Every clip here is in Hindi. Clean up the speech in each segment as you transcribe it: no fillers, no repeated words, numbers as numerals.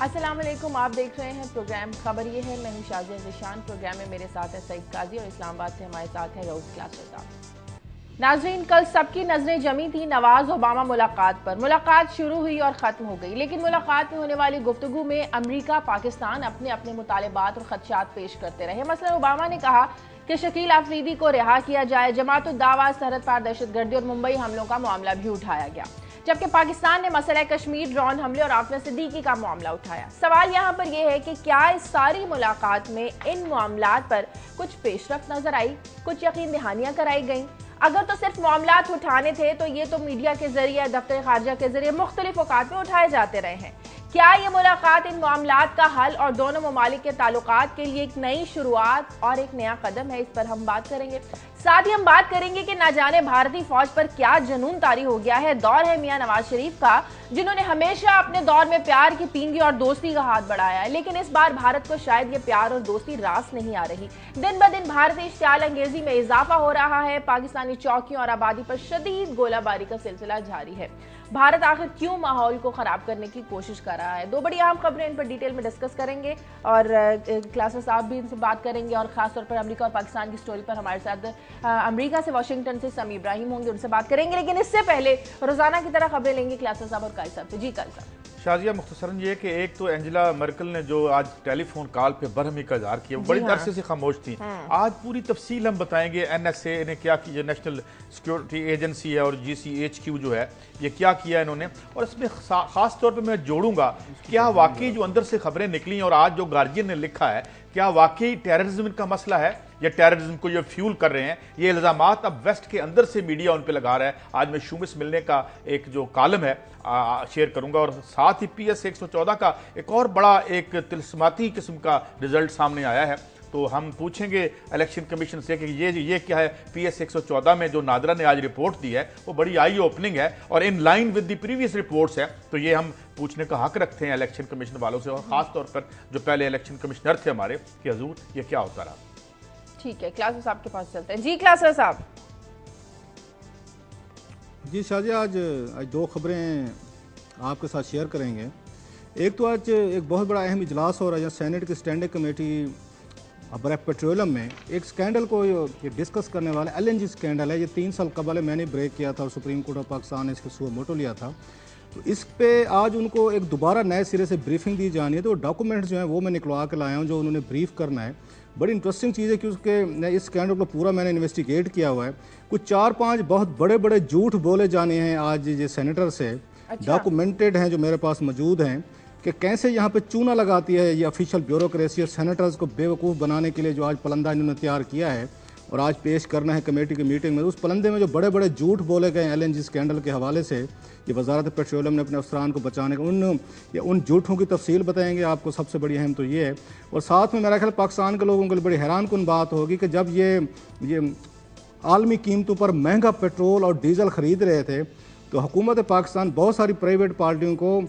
अस्सलाम वालेकुम, आप देख रहे हैं प्रोग्राम खबर ये है। मैं हूं शाजिया ज़िशान। प्रोग्राम में मेरे साथ है सईद काजी और इस्लामाबाद से हमारे साथ है रऊफ क्लासर साहब। नाजरीन, कल सबकी नजरें जमी थी नवाज ओबामा मुलाकात पर। मुलाकात शुरू हुई और ख़त्म हो गई, लेकिन मुलाकात में होने वाली गुफ्तगू में अमरीका पाकिस्तान अपने अपने मुतालबात और खदशात पेश करते रहे। मसलन ओबामा ने कहा कि शकील अफरीदी को रिहा किया जाए, जमात उद दावा, सरहद पार दहशतगर्दी और मुंबई हमलों का मामला भी उठाया गया, जबकि पाकिस्तान ने मसला कश्मीर, ड्रोन हमले और आफिया सिद्दीकी का मामला उठाया। सवाल यहाँ पर यह है कि क्या इस सारी मुलाकात में इन मामलात पर कुछ पेशरफ्त नजर आई, कुछ यकीन दहानियां कराई गई? अगर तो सिर्फ मामलात उठाने थे तो ये तो मीडिया के जरिए, दफ्तर खारजा के जरिए मुख्तलिफ औकात में उठाए जाते रहे हैं। क्या ये मुलाकात इन मामलात का हल और दोनों ममालिक के ताल्लुकात के लिए एक नई शुरुआत और एक नया कदम है? इस पर हम बात करेंगे। साथ ही हम बात करेंगे कि ना जाने भारतीय फौज पर क्या जुनून तारी हो गया है। दौर है मियां नवाज शरीफ का, जिन्होंने हमेशा अपने दौर में प्यार की पींगी और दोस्ती का हाथ बढ़ाया है, लेकिन इस बार भारत को शायद ये प्यार और दोस्ती रास नहीं आ रही। दिन ब दिन भारतीय इश्तियाल अंगेजी में इजाफा हो रहा है। पाकिस्तानी चौकियों और आबादी पर शदीद गोलाबारी का सिलसिला जारी है। भारत आखिर क्यों माहौल को खराब करने की कोशिश कर रहा है? दो बड़ी अहम खबरें इन पर डिटेल में डिस्कस करेंगे और क्लासेस साहब भी इनसे बात करेंगे, और खासतौर पर अमेरिका और पाकिस्तान की स्टोरी पर हमारे साथ अमेरिका से वाशिंगटन से समी इब्राहिम होंगे, उनसे बात करेंगे। लेकिन इससे पहले रोजाना की तरह खबरें लेंगे क्लासेस साहब और काई साहब से। जी काई साहब। शाजिया, मुख्तसरन ये कि एक तो एंजेला मर्कल ने जो आज टेलीफोन कॉल पे बरहमी का इजहार किया, वो बड़ी अरसे से खामोश थी। आज पूरी तफसील हम बताएंगे। NSA ने क्या किया, नेशनल सिक्योरिटी एजेंसी है, और GCHQ जो है, ये क्या किया इन्होंने, और इसमें खास तौर पे मैं जोड़ूंगा क्या वाकई जो अंदर से खबरें निकली और आज जो गार्जियन ने लिखा है, क्या वाकई टेररिज्म का मसला है या टेररिज्म को ये फ्यूल कर रहे हैं? ये इल्जामात अब वेस्ट के अंदर से मीडिया उन पे लगा रहा है। आज मैं शुमिस मिलने का एक जो कॉलम है शेयर करूंगा, और साथ ही PS 114 का एक और बड़ा एक तिलस्माती किस्म का रिजल्ट सामने आया है। तो हम पूछेंगे इलेक्शन कमीशन से कि ये क्या है। PS 114 में जो नादरा ने आज रिपोर्ट दी है वो बड़ी आई ओपनिंग है और in line with the previous reports है। तो ये हम पूछने का हक रखते हैं इलेक्शन कमीशन वालों से, और खास तौर पर जो पहले इलेक्शन कमिश्नर थे हमारे, कि हजूर ये क्या होता रहा। ठीक है, क्लासर साहब के पास चलते हैं। जी क्लासर साहब। जी शाजिया, आज दो खबरें आपके साथ शेयर करेंगे। एक तो आज एक बहुत बड़ा अहम इजलास हो रहा है सेनेट की स्टैंडिंग कमेटी ब्रेक पेट्रोलियम में। एक स्कैंडल को ये डिस्कस करने वाला LNG स्कैंडल है। ये 3 साल कबल मैंने ब्रेक किया था और सुप्रीम कोर्ट ऑफ पाकिस्तान ने इसको सुओ मोटो लिया था। तो इस पे आज उनको एक दोबारा नए सिरे से ब्रीफिंग दी जानी है। तो डॉक्यूमेंट्स जो हैं वो मैं निकलवा के लाया हूँ जो उन्होंने ब्रीफ करना है। बड़ी इंटरेस्टिंग चीज़ है कि उसके इस स्कैंडल को पूरा मैंने इन्वेस्टिगेट किया हुआ है। कुछ 4-5 बहुत बड़े बड़े झूठ बोले जाने हैं आज ये सेनेटर से। अच्छा। डॉक्यूमेंटेड हैं जो मेरे पास मौजूद हैं कि कैसे यहाँ पे चूना लगाती है ये ऑफिशियल ब्यूरोक्रेसी और सेनेटर्स को बेवकूफ़ बनाने के लिए जो आज पलंदा इन्होंने तैयार किया है और आज पेश करना है कमेटी की मीटिंग में। उस पलंदे में जो बड़े बड़े झूठ बोले गए LNG स्कैंडल के हवाले से, ये वजारत पेट्रोलियम ने अपने अफसरान को बचाने का उन झूठों की तफसील बताएंगे आपको। सबसे बड़ी अहम तो ये है, और साथ में मेरा ख्याल पाकिस्तान के लोगों के लिए बड़ी हैरान कुन बात होगी कि जब ये आलमी कीमतों पर महंगा पेट्रोल और डीजल ख़रीद रहे थे तो हुकूमत पाकिस्तान बहुत सारी प्राइवेट पार्टियों को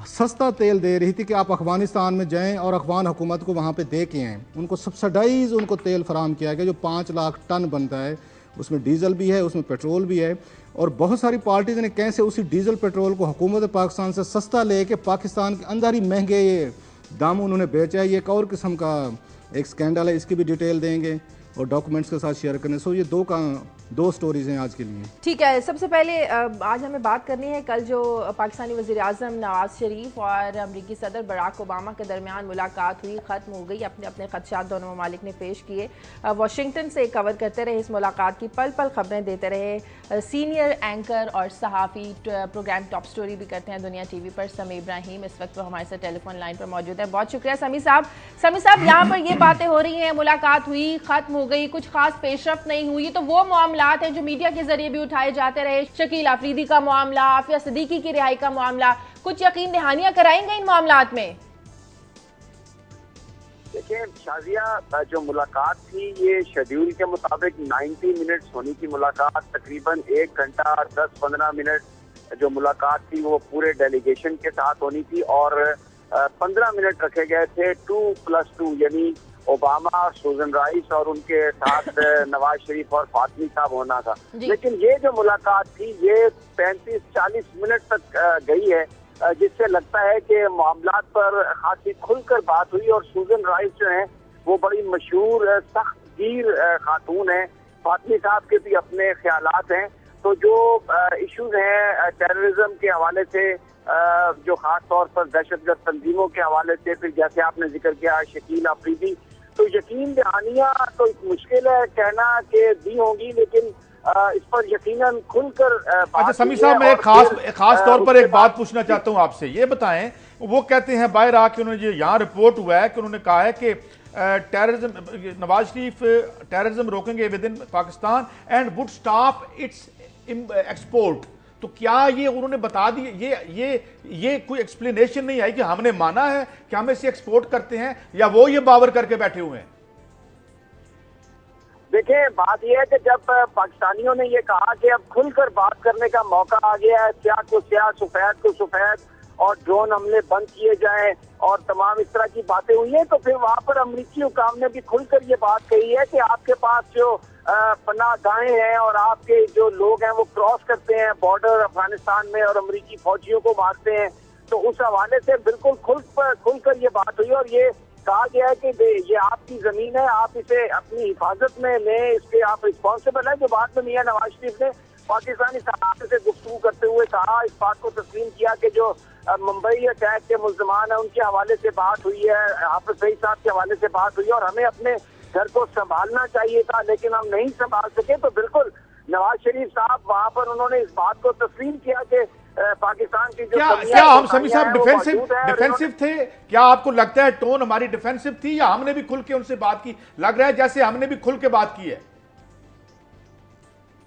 सस्ता तेल दे रही थी कि आप अफगानिस्तान में जाएं और अफगान हुकूमत को वहाँ पे दे के आएँ। उनको सब्सिडाइज उनको तेल फराम किया गया जो 5 लाख टन बनता है। उसमें डीजल भी है, उसमें पेट्रोल भी है, और बहुत सारी पार्टीज ने कैसे उसी डीजल पेट्रोल को हुकूमत पाकिस्तान से सस्ता लेके पाकिस्तान के अंदर ही महंगे ये दाम उन्होंने बेचा है। ये एक और किस्म का एक स्कैंडल है, इसकी भी डिटेल देंगे और डॉक्यूमेंट्स के साथ शेयर करने। सो ये दो स्टोरीज हैं आज के लिए। ठीक है, सबसे पहले आज हमें बात करनी है कल जो पाकिस्तानी वज़ीर आज़म नवाज शरीफ और अमरीकी सदर बराक ओबामा के दरमियान मुलाकात हुई, ख़त्म हो गई। अपने अपने खदशात दोनों ममालिक ने पेश किए। वाशिंगटन से कवर करते रहे इस मुलाकात की, पल पल खबरें देते रहे सीनियर एंकर और सहाफ़ी, प्रोग्राम टॉप स्टोरी भी करते हैं दुनिया TV पर, समी इब्राहिम। इस वक्त वो हमारे साथ टेलीफोन लाइन पर मौजूद है। बहुत शुक्रिया समी साहब। समी साहब, यहाँ पर ये बातें हो रही हैं, मुलाकात हुई, ख़त्म हो गई, कुछ खास पेशरफ्त नहीं हुई, तो वो मामलात हैं जो मीडिया के जरिए भी उठाए जाते रहे। शकील अफरीदी का मामला, आफिया सिद्दीकी की रिहाई का मामला, कुछ यकीन दहानियां कराएंगे इन मामलात में? देखिए शाजिया, जो मुलाकात थी ये शेड्यूल के मुताबिक 90 मिनट्स होनी थी मुलाकात। तकरीबन 1 घंटा 10-15 मिनट जो मुलाकात थी वो पूरे डेलीगेशन के साथ होनी थी, और 15 मिनट रखे गए थे 2+2, यानी ओबामा, सूजन राइस और उनके साथ नवाज शरीफ और फातमी साहब होना था। लेकिन ये जो मुलाकात थी ये 35-40 मिनट तक गई है। जिससे लगता है कि मामलात पर खासी खुलकर बात हुई। और सूजन राइस जो है वो बड़ी मशहूर सख्त गिर खातून है, फातमी साहब के भी अपने ख्यालात हैं। तो जो इश्यूज हैं टेररिज्म के हवाले से, जो खास तौर पर दहशतगर्द तंजीमों के हवाले से, फिर जैसे आपने जिक्र किया शकील अफरीदी, तो यकीन दहानियां तो मुश्किल है कहना कि दी होंगी, लेकिन इस पर यकीनन खुलकर अच्छा समी साहब, मैं खास तौर पर एक बात पूछना चाहता हूं आपसे। ये बताएं, वो कहते हैं बाहर आके, उन्होंने यहाँ रिपोर्ट हुआ है कि उन्होंने कहा है कि टेररिज्म, नवाज शरीफ टेररिज्म रोकेंगे with in Pakistan and would stop it's export. तो क्या ये उन्होंने बता दी, ये कोई एक्सप्लेनेशन नहीं आई कि हमने माना है कि हम इसे एक्सपोर्ट करते हैं, या वो ये बावर करके बैठे हुए हैं? देखिए, बात यह है कि जब पाकिस्तानियों ने ये कहा कि अब खुलकर बात करने का मौका आ गया है, स्याह को स्याह, सफेद को सफेद, और ड्रोन हमले बंद किए जाएं और तमाम इस तरह की बातें हुई हैं, तो फिर वहां पर अमरीकी हुकाम ने भी खुलकर ये बात कही है कि आपके पास जो पनाहगाहें हैं और आपके जो लोग हैं वो क्रॉस करते हैं बॉर्डर अफगानिस्तान में और अमरीकी फौजियों को मारते हैं। तो उस हवाले से बिल्कुल खुलकर ये बात हुई और ये कहा गया है कि ये आपकी जमीन है, आप इसे अपनी हिफाजत में लें, इसके आप रिस्पॉन्सिबल हैं। जो बात में मियां नवाज शरीफ ने पाकिस्तानी सहाफ़ी से गुफ्तगू करते हुए कहा, इस बात को तस्लीम किया कि जो मुंबई अटैक के मुल्ज़मान है उनके हवाले से बात हुई है, हाफिज सईद साहब के हवाले से बात हुई है और हमें अपने घर को संभालना चाहिए था, लेकिन हम नहीं संभाल सके। तो बिल्कुल नवाज शरीफ साहब वहां पर उन्होंने इस बात को तस्लीम किया कि पाकिस्तान की जो क्या हम समी साहब डिफेंसिव थे? क्या आपको लगता है टोन हमारी डिफेंसिव थी, या हमने भी खुल के उनसे बात की? लग रहा है जैसे हमने भी खुल के बात की है।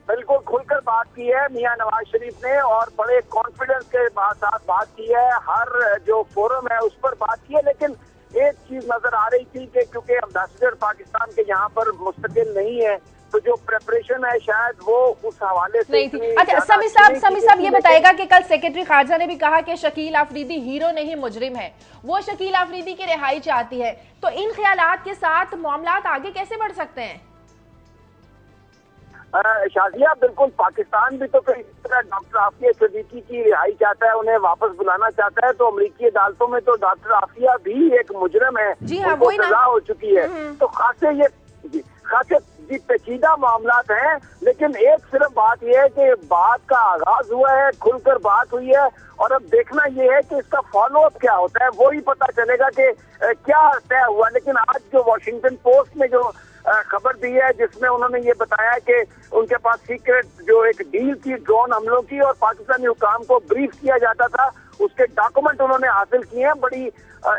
बिल्कुल खुलकर बात की है मियां नवाज शरीफ ने, और बड़े कॉन्फिडेंस के साथ बात की है, हर जो फोरम है उस पर बात की है। लेकिन एक चीज नजर आ रही थी कि क्योंकि एम्बेसडर पाकिस्तान के यहाँ पर मुस्तकिल नहीं है, तो जो प्रेपरेशन है शायद वो उस हवाले से नहीं थी। अच्छा समी साहब ये बताएगा कि कल सेक्रेटरी खारजा ने भी कहा कि शकील अफरीदी हीरो नहीं मुजरिम है, वो शकील अफरीदी की रिहाई चाहती है। तो इन ख्यालात के साथ मामलात आगे कैसे बढ़ सकते हैं? शाजिया, बिल्कुल पाकिस्तान भी तो कई तरह डॉक्टर आफिया सिद्दीकी की रिहाई चाहता है, उन्हें वापस बुलाना चाहता है। तो अमरीकी अदालतों में तो डॉक्टर आफिया भी एक मुजरिम है, उनको सजा हो चुकी है। तो खासे पेचीदा मामलात हैं, लेकिन एक सिर्फ बात यह है कि बात का आगाज हुआ है, खुलकर बात हुई है, और अब देखना यह है कि इसका फॉलो अप क्या होता है, वो ही पता चलेगा कि क्या तय हुआ। लेकिन आज जो वॉशिंगटन पोस्ट में जो खबर दी है, जिसमें उन्होंने ये बताया कि उनके पास सीक्रेट जो एक डील थी ड्रोन हमलों की और पाकिस्तानी हुकाम को ब्रीफ किया जाता था, उसके डॉक्यूमेंट उन्होंने हासिल किए हैं।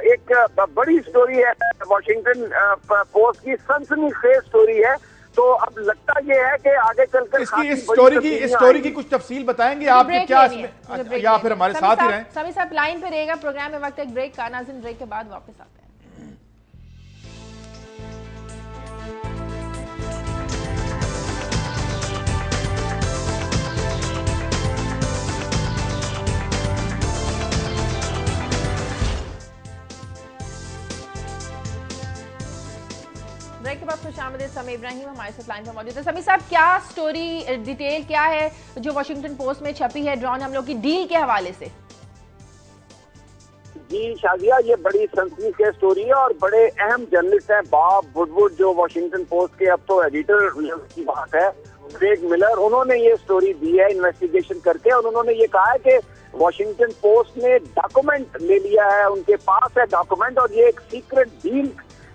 एक बड़ी स्टोरी है वॉशिंगटन पोस्ट की, सनसनीखेज स्टोरी है। तो अब लगता ये है कि आगे चलकर इस स्टोरी की कुछ तफसील बताएंगे आप, क्या इसमें, या फिर हमारे साथ ही रहें? समी साहब लाइन पे रहेगा प्रोग्राम में वक्त एक ब्रेक का। नाज़रीन ब्रेक के बाद वापस आते हैं। ब्रेक के बाद खुशामदीद, समी इब्राहिम हमारे साथ लाइन पर मौजूद है। समी साहब, क्या स्टोरी डिटेल क्या है जो वॉशिंगटन पोस्ट में छपी है ड्रोन हमलों की डील के हवाले से? जी शाजिया, ये बड़ी सनसनीखेज स्टोरी है और बड़े अहम जर्नलिस्ट हैं बॉब वुडवर्ड, जो वॉशिंगटन पोस्ट के अब तो एडिटर की बात है, ग्रेग मिलर, उन्होंने ये स्टोरी दी है इन्वेस्टिगेशन करके। और उन्होंने ये कहा है कि वॉशिंगटन पोस्ट ने डॉक्यूमेंट ले लिया है, उनके पास है डॉक्यूमेंट, और ये एक सीक्रेट डील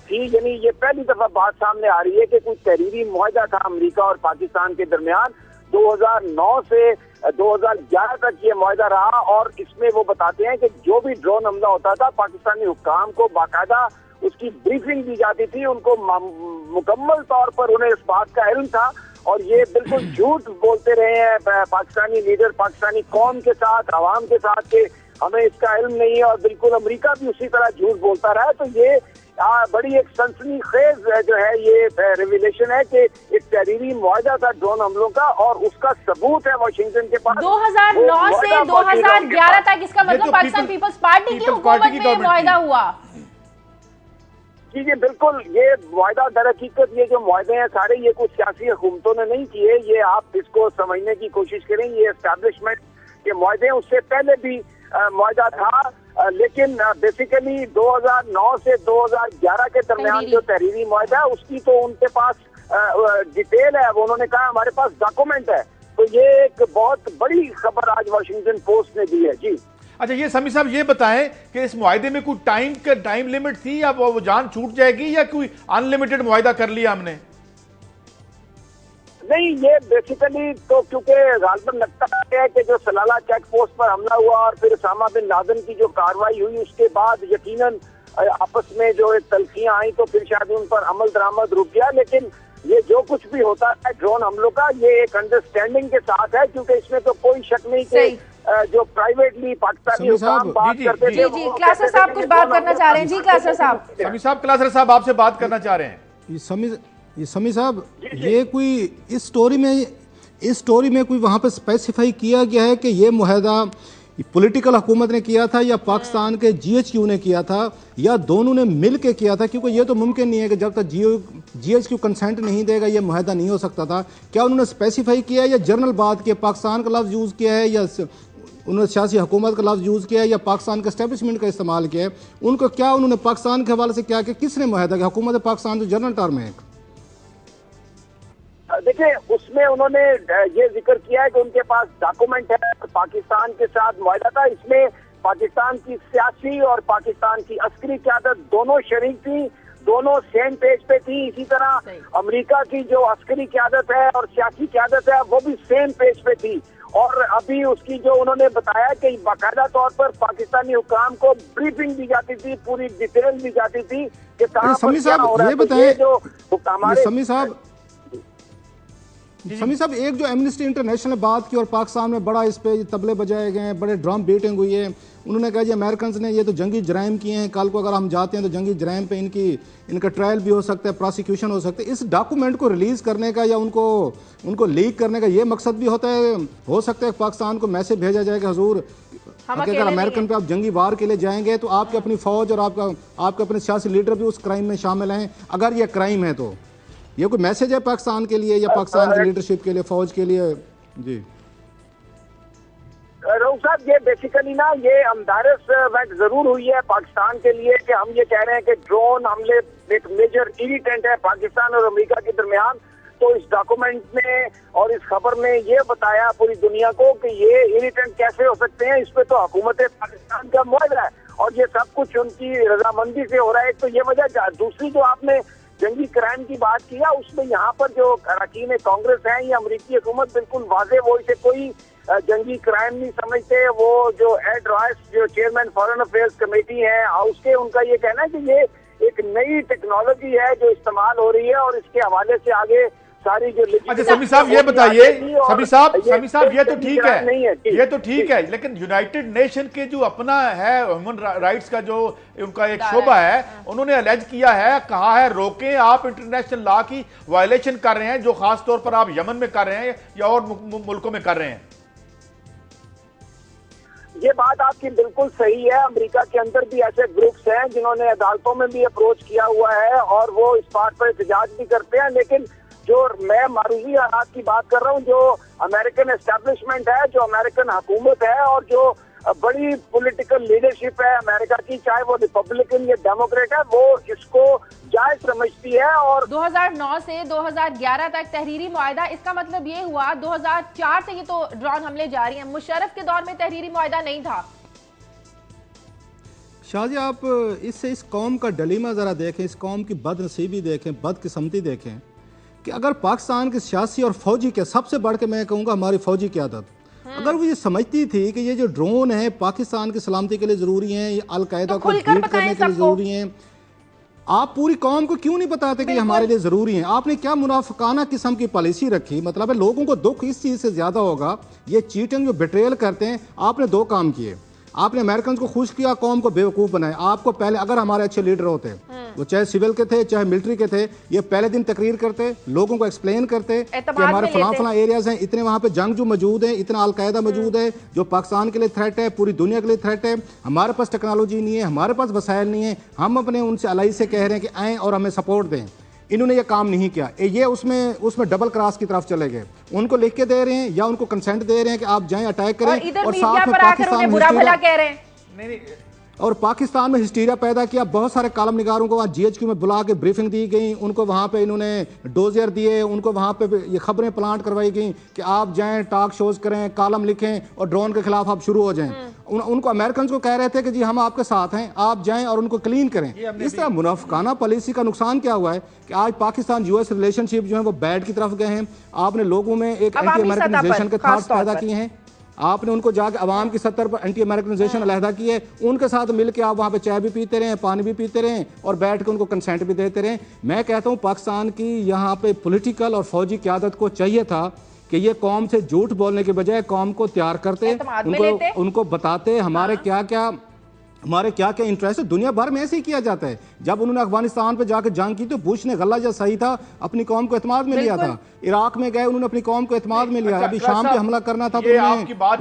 थी। यानी ये पहली दफा बात सामने आ रही है कि कुछ तहरीरी मुआहदा था अमेरिका और पाकिस्तान के दरमियान। 2009 से 2011 तक ये मुआहदा रहा, और इसमें वो बताते हैं कि जो भी ड्रोन हमला होता था, पाकिस्तानी हुक्काम को बाकायदा उसकी ब्रीफिंग दी जाती थी, उनको मुकम्मल तौर पर उन्हें इस बात का इल्म था। और ये बिल्कुल झूठ बोलते रहे हैं पाकिस्तानी लीडर, पाकिस्तानी कौम के साथ, अवाम के साथ, कि हमें इसका इल्म नहीं है, और बिल्कुल अमेरिका भी उसी तरह झूठ बोलता रहा। तो ये बड़ी एक सनसनीखेज जो है ये रिविलेशन है कि एक तहरीरी मुआहदा था ड्रोन हमलों का, और उसका सबूत है वॉशिंगटन के पास। 2009 से 2011 तक, इसका मतलब पाकिस्तान पीपल्स पार्टी की हुकूमत में मुआहदा हुआ। जी बिल्कुल, ये मुआहदा दर हकीकत ये जो मुआहदे हैं सारे, ये कुछ सियासी हुकूमतों ने नहीं किए। ये आप इसको समझने की कोशिश करें, ये एस्टैब्लिशमेंट के मुआहदे उससे पहले भी मुआहदा था, लेकिन बेसिकली 2009 से 2011 के दरमियान जो तहरीरी मुआहदा है उसकी तो उनके पास डिटेल है, वो उन्होंने कहा हमारे पास डॉक्यूमेंट है। तो ये एक बहुत बड़ी खबर आज वाशिंगटन पोस्ट ने दी है। जी अच्छा, ये समी साहब ये बताएं कि इस मुआहदे में कोई टाइम लिमिट थी या वो जान छूट जाएगी या कोई अनलिमिटेड मुआहदा कर लिया हमने? नहीं, ये बेसिकली तो क्योंकि गालबन लगता है कि जो सलाला चेक पोस्ट पर हमला हुआ और फिर उसामा बिन लादेन की जो कार्रवाई हुई उसके बाद यकीनन आपस में जो तल्खियां आई तो फिर शायद उन पर अमल दरामद रुक गया। लेकिन ये जो कुछ भी होता है ड्रोन हमलों का, ये एक अंडरस्टैंडिंग के साथ है, क्योंकि इसमें तो कोई शक नहीं कि जो प्राइवेटली पाकिस्तानी हुकाम बात करते थे। जी क्लासर साहब कुछ बात करना चाह रहे हैं। जी क्लासर साहब, समी साहब, क्लासर साहब आपसे बात करना चाह रहे हैं। ये समी साहब, ये कोई इस स्टोरी में कोई वहाँ पे स्पेसिफाई किया गया है कि ये मुआहदा पॉलिटिकल हुकूमत ने किया था या पाकिस्तान के GHQ ने किया था या दोनों ने मिल के किया था? क्योंकि ये तो मुमकिन नहीं है कि जब तक GHQ कंसेंट नहीं देगा ये मुआहदा नहीं हो सकता था। क्या उन्होंने स्पेसिफाई किया या जनरल बात किया, पाकिस्तान का लफ्ज़ यूज़ किया है या उन्होंने सियासी हुकूमत का लफ्ज़ यूज़ किया है या पाकिस्तान के एस्टेब्लिशमेंट का इस्तेमाल किया है? उनको क्या उन्होंने पाकिस्तान के हवाले से क्या किया? किसने मुआहदा किया? हुकूमत पाकिस्तान जो जनरल टर्म है। देखिए, उसमें उन्होंने ये जिक्र किया है कि उनके पास डॉक्यूमेंट है, पाकिस्तान के साथ मुआहदा था। इसमें पाकिस्तान की सियासी और पाकिस्तान की अस्करी क़यादत दोनों शरीक थी, दोनों सेम पेज पे थी। इसी तरह अमेरिका की जो अस्करी क़यादत है और सियासी क़यादत है वो भी सेम पेज पे थी। और अभी उसकी जो उन्होंने बताया कि बाकायदा तौर पर पाकिस्तानी हुकाम को ब्रीफिंग दी जाती थी, पूरी डिटेल दी जाती थी कि कहां पर क्या हो रहा है। तो ये जो हमारे समी साहब, एक जो एमनेस्टी इंटरनेशनल ने बात की और पाकिस्तान में बड़ा इस पे तबले बजाए गए हैं, बड़े ड्रम बीटिंग हुई है। उन्होंने कहा जी अमेरिकन ने ये तो जंगी जराइम किए हैं, कल को अगर हम जाते हैं तो जंगी जराइम पे इनका ट्रायल भी हो सकता है, प्रोसिक्यूशन हो सकता है। इस डॉक्यूमेंट को रिलीज करने का या उनको लीक करने का ये मकसद भी होता है, हो सकता है पाकिस्तान को मैसेज भेजा जाए कि हजूर अगर अमेरिकन पे आप जंगी वार के लिए जाएंगे तो आपकी अपनी फौज और आपके अपने सियासी लीडर भी उस क्राइम में शामिल हैं। अगर ये क्राइम है तो ये कोई मैसेज है पाकिस्तान के लिए या पाकिस्तान की लीडरशिप के लिए, फौज के लिए? जी रऊफ साहब, ये बेसिकली ना ये एम्बैरेसमेंट जरूर हुई है पाकिस्तान के लिए कि हम ये कह रहे हैं कि ड्रोन हमले एक मेजर इरिटेंट है पाकिस्तान और अमेरिका के दरमियान। तो इस डॉक्यूमेंट में और इस खबर में ये बताया पूरी दुनिया को कि ये इरिटेंट कैसे हो सकते हैं। इस पे तो हुकूमत पाकिस्तान का मुआहदा है और ये सब कुछ उनकी रजामंदी से हो रहा है। तो ये वजह। दूसरी जो आपने जंगी क्राइम की बात किया, उसमें यहाँ पर जो अरकान कांग्रेस है या अमरीकी हुकूमत बिल्कुल वाजे वो इसे कोई जंगी क्राइम नहीं समझते। वो जो एड रॉयस जो चेयरमैन फॉरेन अफेयर्स कमेटी है हाउस के, उनका ये कहना है कि ये एक नई टेक्नोलॉजी है जो इस्तेमाल हो रही है और इसके हवाले से आगे सारी जो। अच्छा समी साहब ये बताइए, समी साहब ये तो ठीक है, ये तो ठीक है, लेकिन यूनाइटेड नेशन के जो अपना है ह्यूमन राइट्स का जो उनका एक शोबा है, उन्होंने अलेज किया है, कहा है रोकें, आप इंटरनेशनल लॉ की वायलेशन कर रहे हैं जो खास तौर पर आप यमन में कर रहे हैं या और मुल्कों में कर रहे हैं। ये बात आपकी बिल्कुल सही है। अमेरिका के अंदर भी ऐसे ग्रुप्स हैं जिन्होंने अदालतों में भी अप्रोच किया हुआ है और वो इस बात पर एहतजाज भी करते हैं। लेकिन जो मैं मारूजी हालात की बात कर रहा हूँ, जो अमेरिकन एस्टेब्लिशमेंट है, जो अमेरिकन हुकूमत है और जो बड़ी पॉलिटिकल लीडरशिप है अमेरिका की, चाहे वो रिपब्लिकन या डेमोक्रेट है, वो इसको जायज समझती है। और 2009 से 2011 तक तहरीरी मुआहदा, इसका मतलब ये हुआ 2004 से ये तो ड्रोन हमले जारी हैं। मुशर्रफ के दौर में तहरीरी मुआहदा नहीं था। शाहजी, आप इस कौम का डलीमा ज़रा देखें, इस कौम की बदनसीबी देखें, बदकिस्मती देखें कि अगर पाकिस्तान के सियासी और फौजी के, सबसे बढ़ के मैं कहूँगा हमारी फौजी क़यादत, अगर वो ये समझती थी कि ये जो ड्रोन है पाकिस्तान की सलामती के लिए ज़रूरी हैं, ये अलकायदा को बीट करने के लिए ज़रूरी हैं, आप पूरी कौम को क्यों नहीं बताते कि ये हमारे लिए ज़रूरी हैं? आपने क्या मुनाफिकाना किस्म की पॉलिसी रखी? मतलब है लोगों को दुख इस चीज़ से ज़्यादा होगा, ये चीटिंग जो बिट्रेयल करते हैं। आपने दो काम किए, आपने अमेरिकन को खुश किया, कौम को बेवकूफ़ बनाया। आपको पहले, अगर हमारे अच्छे लीडर होते, वो चाहे सिविल के थे चाहे मिलिट्री के थे, ये पहले दिन तकरीर करते, लोगों को एक्सप्लेन करते कि हमारे फलां एरियाज हैं, इतने वहाँ पे जंगजू मौजूद हैं, इतना अलकायदा मौजूद है जो पाकिस्तान के लिए थ्रेट है, पूरी दुनिया के लिए थ्रेट है। हमारे पास टेक्नोलॉजी नहीं है, हमारे पास वसाइल नहीं है, हम अपने उनसे अलाई से कह रहे हैं कि आएँ और हमें सपोर्ट दें। इन्होंने ये काम नहीं किया, ये उसमें डबल क्रॉस की तरफ चले गए। उनको लिख के दे रहे हैं या उनको कंसेंट दे रहे हैं कि आप जाएं अटैक करें, और साथ में पाकिस्तान बुरा भला कह रहे हैं। और पाकिस्तान में हिस्टीरिया पैदा किया। बहुत सारे कॉलम निगारों को वहाँ GHQ में बुला के ब्रीफिंग दी गई, उनको वहाँ पे इन्होंने डोजियर दिए, उनको वहाँ पे ये खबरें प्लांट करवाई गई कि आप जाएं, टॉक शोज करें, कॉलम लिखें और ड्रोन के खिलाफ आप शुरू हो जाएं। उनको अमेरिकन को कह रहे थे कि जी हम आपके साथ हैं, आप जाएं और उनको क्लीन करें। इस तरह मुनाफिकाना पॉलिसी का नुकसान क्या हुआ है कि आज पाकिस्तान US रिलेशनशिप जो है वो बैड की तरफ गए हैं। आपने लोगों में एक एंटी अमेरिकनाइजेशन के थॉट्स पैदा किए हैं, आपने उनको जाके अवाम की सत्तर पर एंटी अमेरिकनाइजेशन अलहदा की है। उनके साथ मिलकर आप वहाँ पे चाय भी पीते रहें, पानी भी पीते रहें और बैठ के उनको कंसेंट भी देते रहें। मैं कहता हूँ पाकिस्तान की यहाँ पे पॉलिटिकल और फौजी क़यादत को चाहिए था कि ये कौम से झूठ बोलने के बजाय कौम को तैयार करते, उनको बताते हमारे क्या क्या इंटरेस्ट है। दुनिया भर में ऐसे ही किया जाता है। जब उन्होंने अफगानिस्तान पे जाकर जंग की तो बुश ने गल्ला जो सही था अपनी कौम को एतमाद में लिया था। इराक में गए, उन्होंने अपनी कौम को एतमाद में लिया। अभी शाम पे हमला करना था तो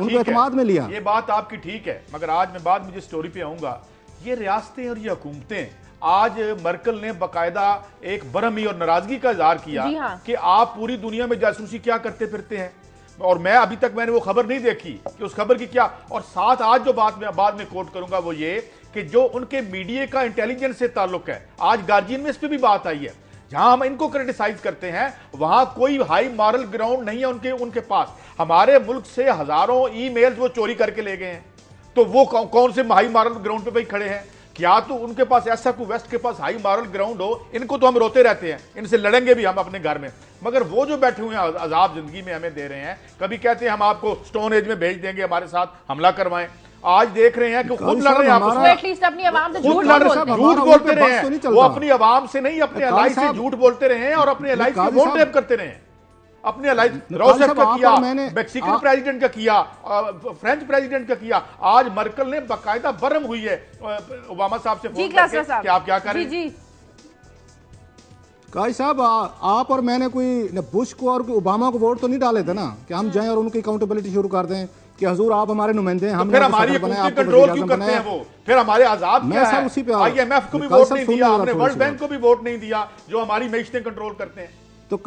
उनको एतमाद में लिया। ये बात आपकी ठीक है, मगर आज मैं बाद मुझे स्टोरी पे आऊंगा। ये रियासतें और ये हुकूमतें, आज मर्कल ने बाकायदा एक बरहमी और नाराजगी का इजहार किया कि आप पूरी दुनिया में जासूसी क्या करते फिरते हैं, और मैं अभी तक मैंने वो खबर नहीं देखी कि उस खबर की क्या। और साथ आज जो बात मैं बाद में कोट करूंगा वो ये कि जो उनके मीडिया का इंटेलिजेंस से ताल्लुक है, आज गार्जियन में इस पे भी बात आई है, जहां हम इनको क्रिटिसाइज करते हैं वहां कोई हाई मॉरल ग्राउंड नहीं है उनके पास। हमारे मुल्क से हजारों ईमेल्स वो चोरी करके ले गए हैं, तो वो कौन से हाई मॉरल ग्राउंड पे भाई खड़े हैं? क्या तो उनके पास ऐसा कोई वेस्ट के पास हाई मॉरल ग्राउंड हो? इनको तो हम रोते रहते हैं, इनसे लड़ेंगे भी हम अपने घर में, मगर वो जो बैठे हुए हैं अजाब जिंदगी में हमें दे रहे हैं। कभी कहते हैं हम आपको स्टोन एज में भेज देंगे, हमारे साथ हमला करवाएं। आज देख रहे हैं कि खुद लड़ रहे हैं, झूठ बोलते रहे हैं। वो अपनी आवाम से नहीं, अपने अलाई से झूठ बोलते रहे हैं और अपने अलाई से वोट टैप करते रहे हैं। अपने रोसेफ का किया, मैक्सिकन प्रेसिडेंट का किया, फ्रेंच प्रेसिडेंट का किया। आज मर्कल ने बाकायदा बरम हुई है ओबामा साहब से फोन करके कि आप क्या करें। काजी साहब, आप और मैंने कोई बुश को और ओबामा को वोट तो नहीं डाले थे ना कि हम जाएं और उनकी अकाउंटेबिलिटी शुरू कर दें कि हुजूर आप हमारे नुमाइंदे हैं, हम फिर हमारी कंट्रोल क्यों करते हैं वो? फिर हमारे आजाद क्या है? उसी पे IMF को भी वोट नहीं दिया, हमने वर्ल्ड बैंक को भी वोट नहीं दिया, जो हमारी मैशें कंट्रोल करते हैं। तो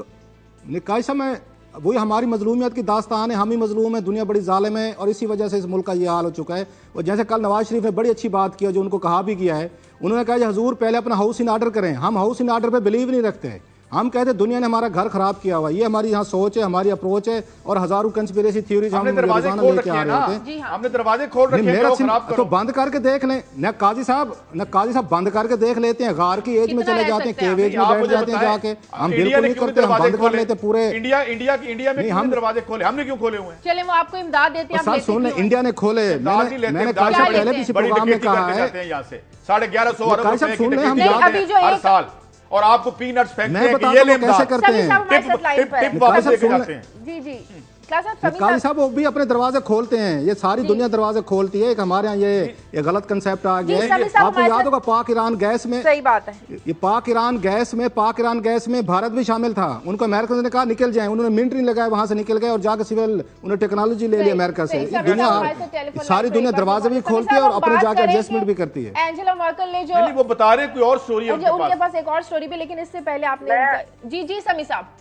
काजी साहब, मैं वही हमारी मजलूमियत की दास्तान है, हम ही मजलूम है, दुनिया बड़ी जालिम है और इसी वजह से इस मुल्क का ये हाल हो चुका है। और जैसे कल नवाज शरीफ ने बड़ी अच्छी बात की, जो उनको कहा भी गया है, उन्होंने कहा हजूर पहले अपना हाउस इन ऑर्डर करें। हम हाउस इन ऑर्डर पे बिलीव नहीं रखते, हम कहते दुनिया ने हमारा घर खराब किया हुआ। ये हमारी यहाँ सोच है, हमारी अप्रोच है और हजारों कंस्पिरेसी थ्योरीज हम लेके आ रहे होते हैं। हमने दरवाजे खोल रखे हैं, तो बंद करके देख लें न काजी साहब बंद करके देख लेते हैं, गार की एज में चले जाते हैं, केव एज में बैठ जाते हैं जाके। हम बिल्कुल नहीं करते, हम बंद कर लेते पूरे इंडिया में हम दरवाजे खोले, हमने क्यों खोले हुए हैं? चले वो आपको इमदाद देते हैं। सर सुन लें, इंडिया ने खोले, मैंने काजी साहब पहले भी इसी प्रोग्राम में कहा है 1150 अरब रुपए हर साल, और आपको पीनट्स फेंकते हैं कि ये ले कैसे करते हैं। टिप वापस लेके जाते हैं। जी काजी साहब वो भी अपने दरवाजे खोलते हैं, ये सारी दुनिया दरवाजे खोलती है। हमारे यहाँ ये गलत कंसेप्ट आ गया है। आपको याद होगा पाक ईरान गैस में, सही बात है, ये पाक ईरान गैस में भारत भी शामिल था। उनको अमेरिका ने कहा निकल जाए, उन्होंने मिनट नहीं लगाया, वहां से निकल गए और जाकर सिविल उन्होंने टेक्नोलॉजी ले ली अमेरिका से। दुनिया सारी दुनिया दरवाजे भी खोलती है और अपने जाकर एडजस्टमेंट भी करती है। एंजेला मर्केल ने जो वो बता रहे कोई और स्टोरी है उनके पास, एक और स्टोरी भी, लेकिन इससे पहले आपने जी समी साहब।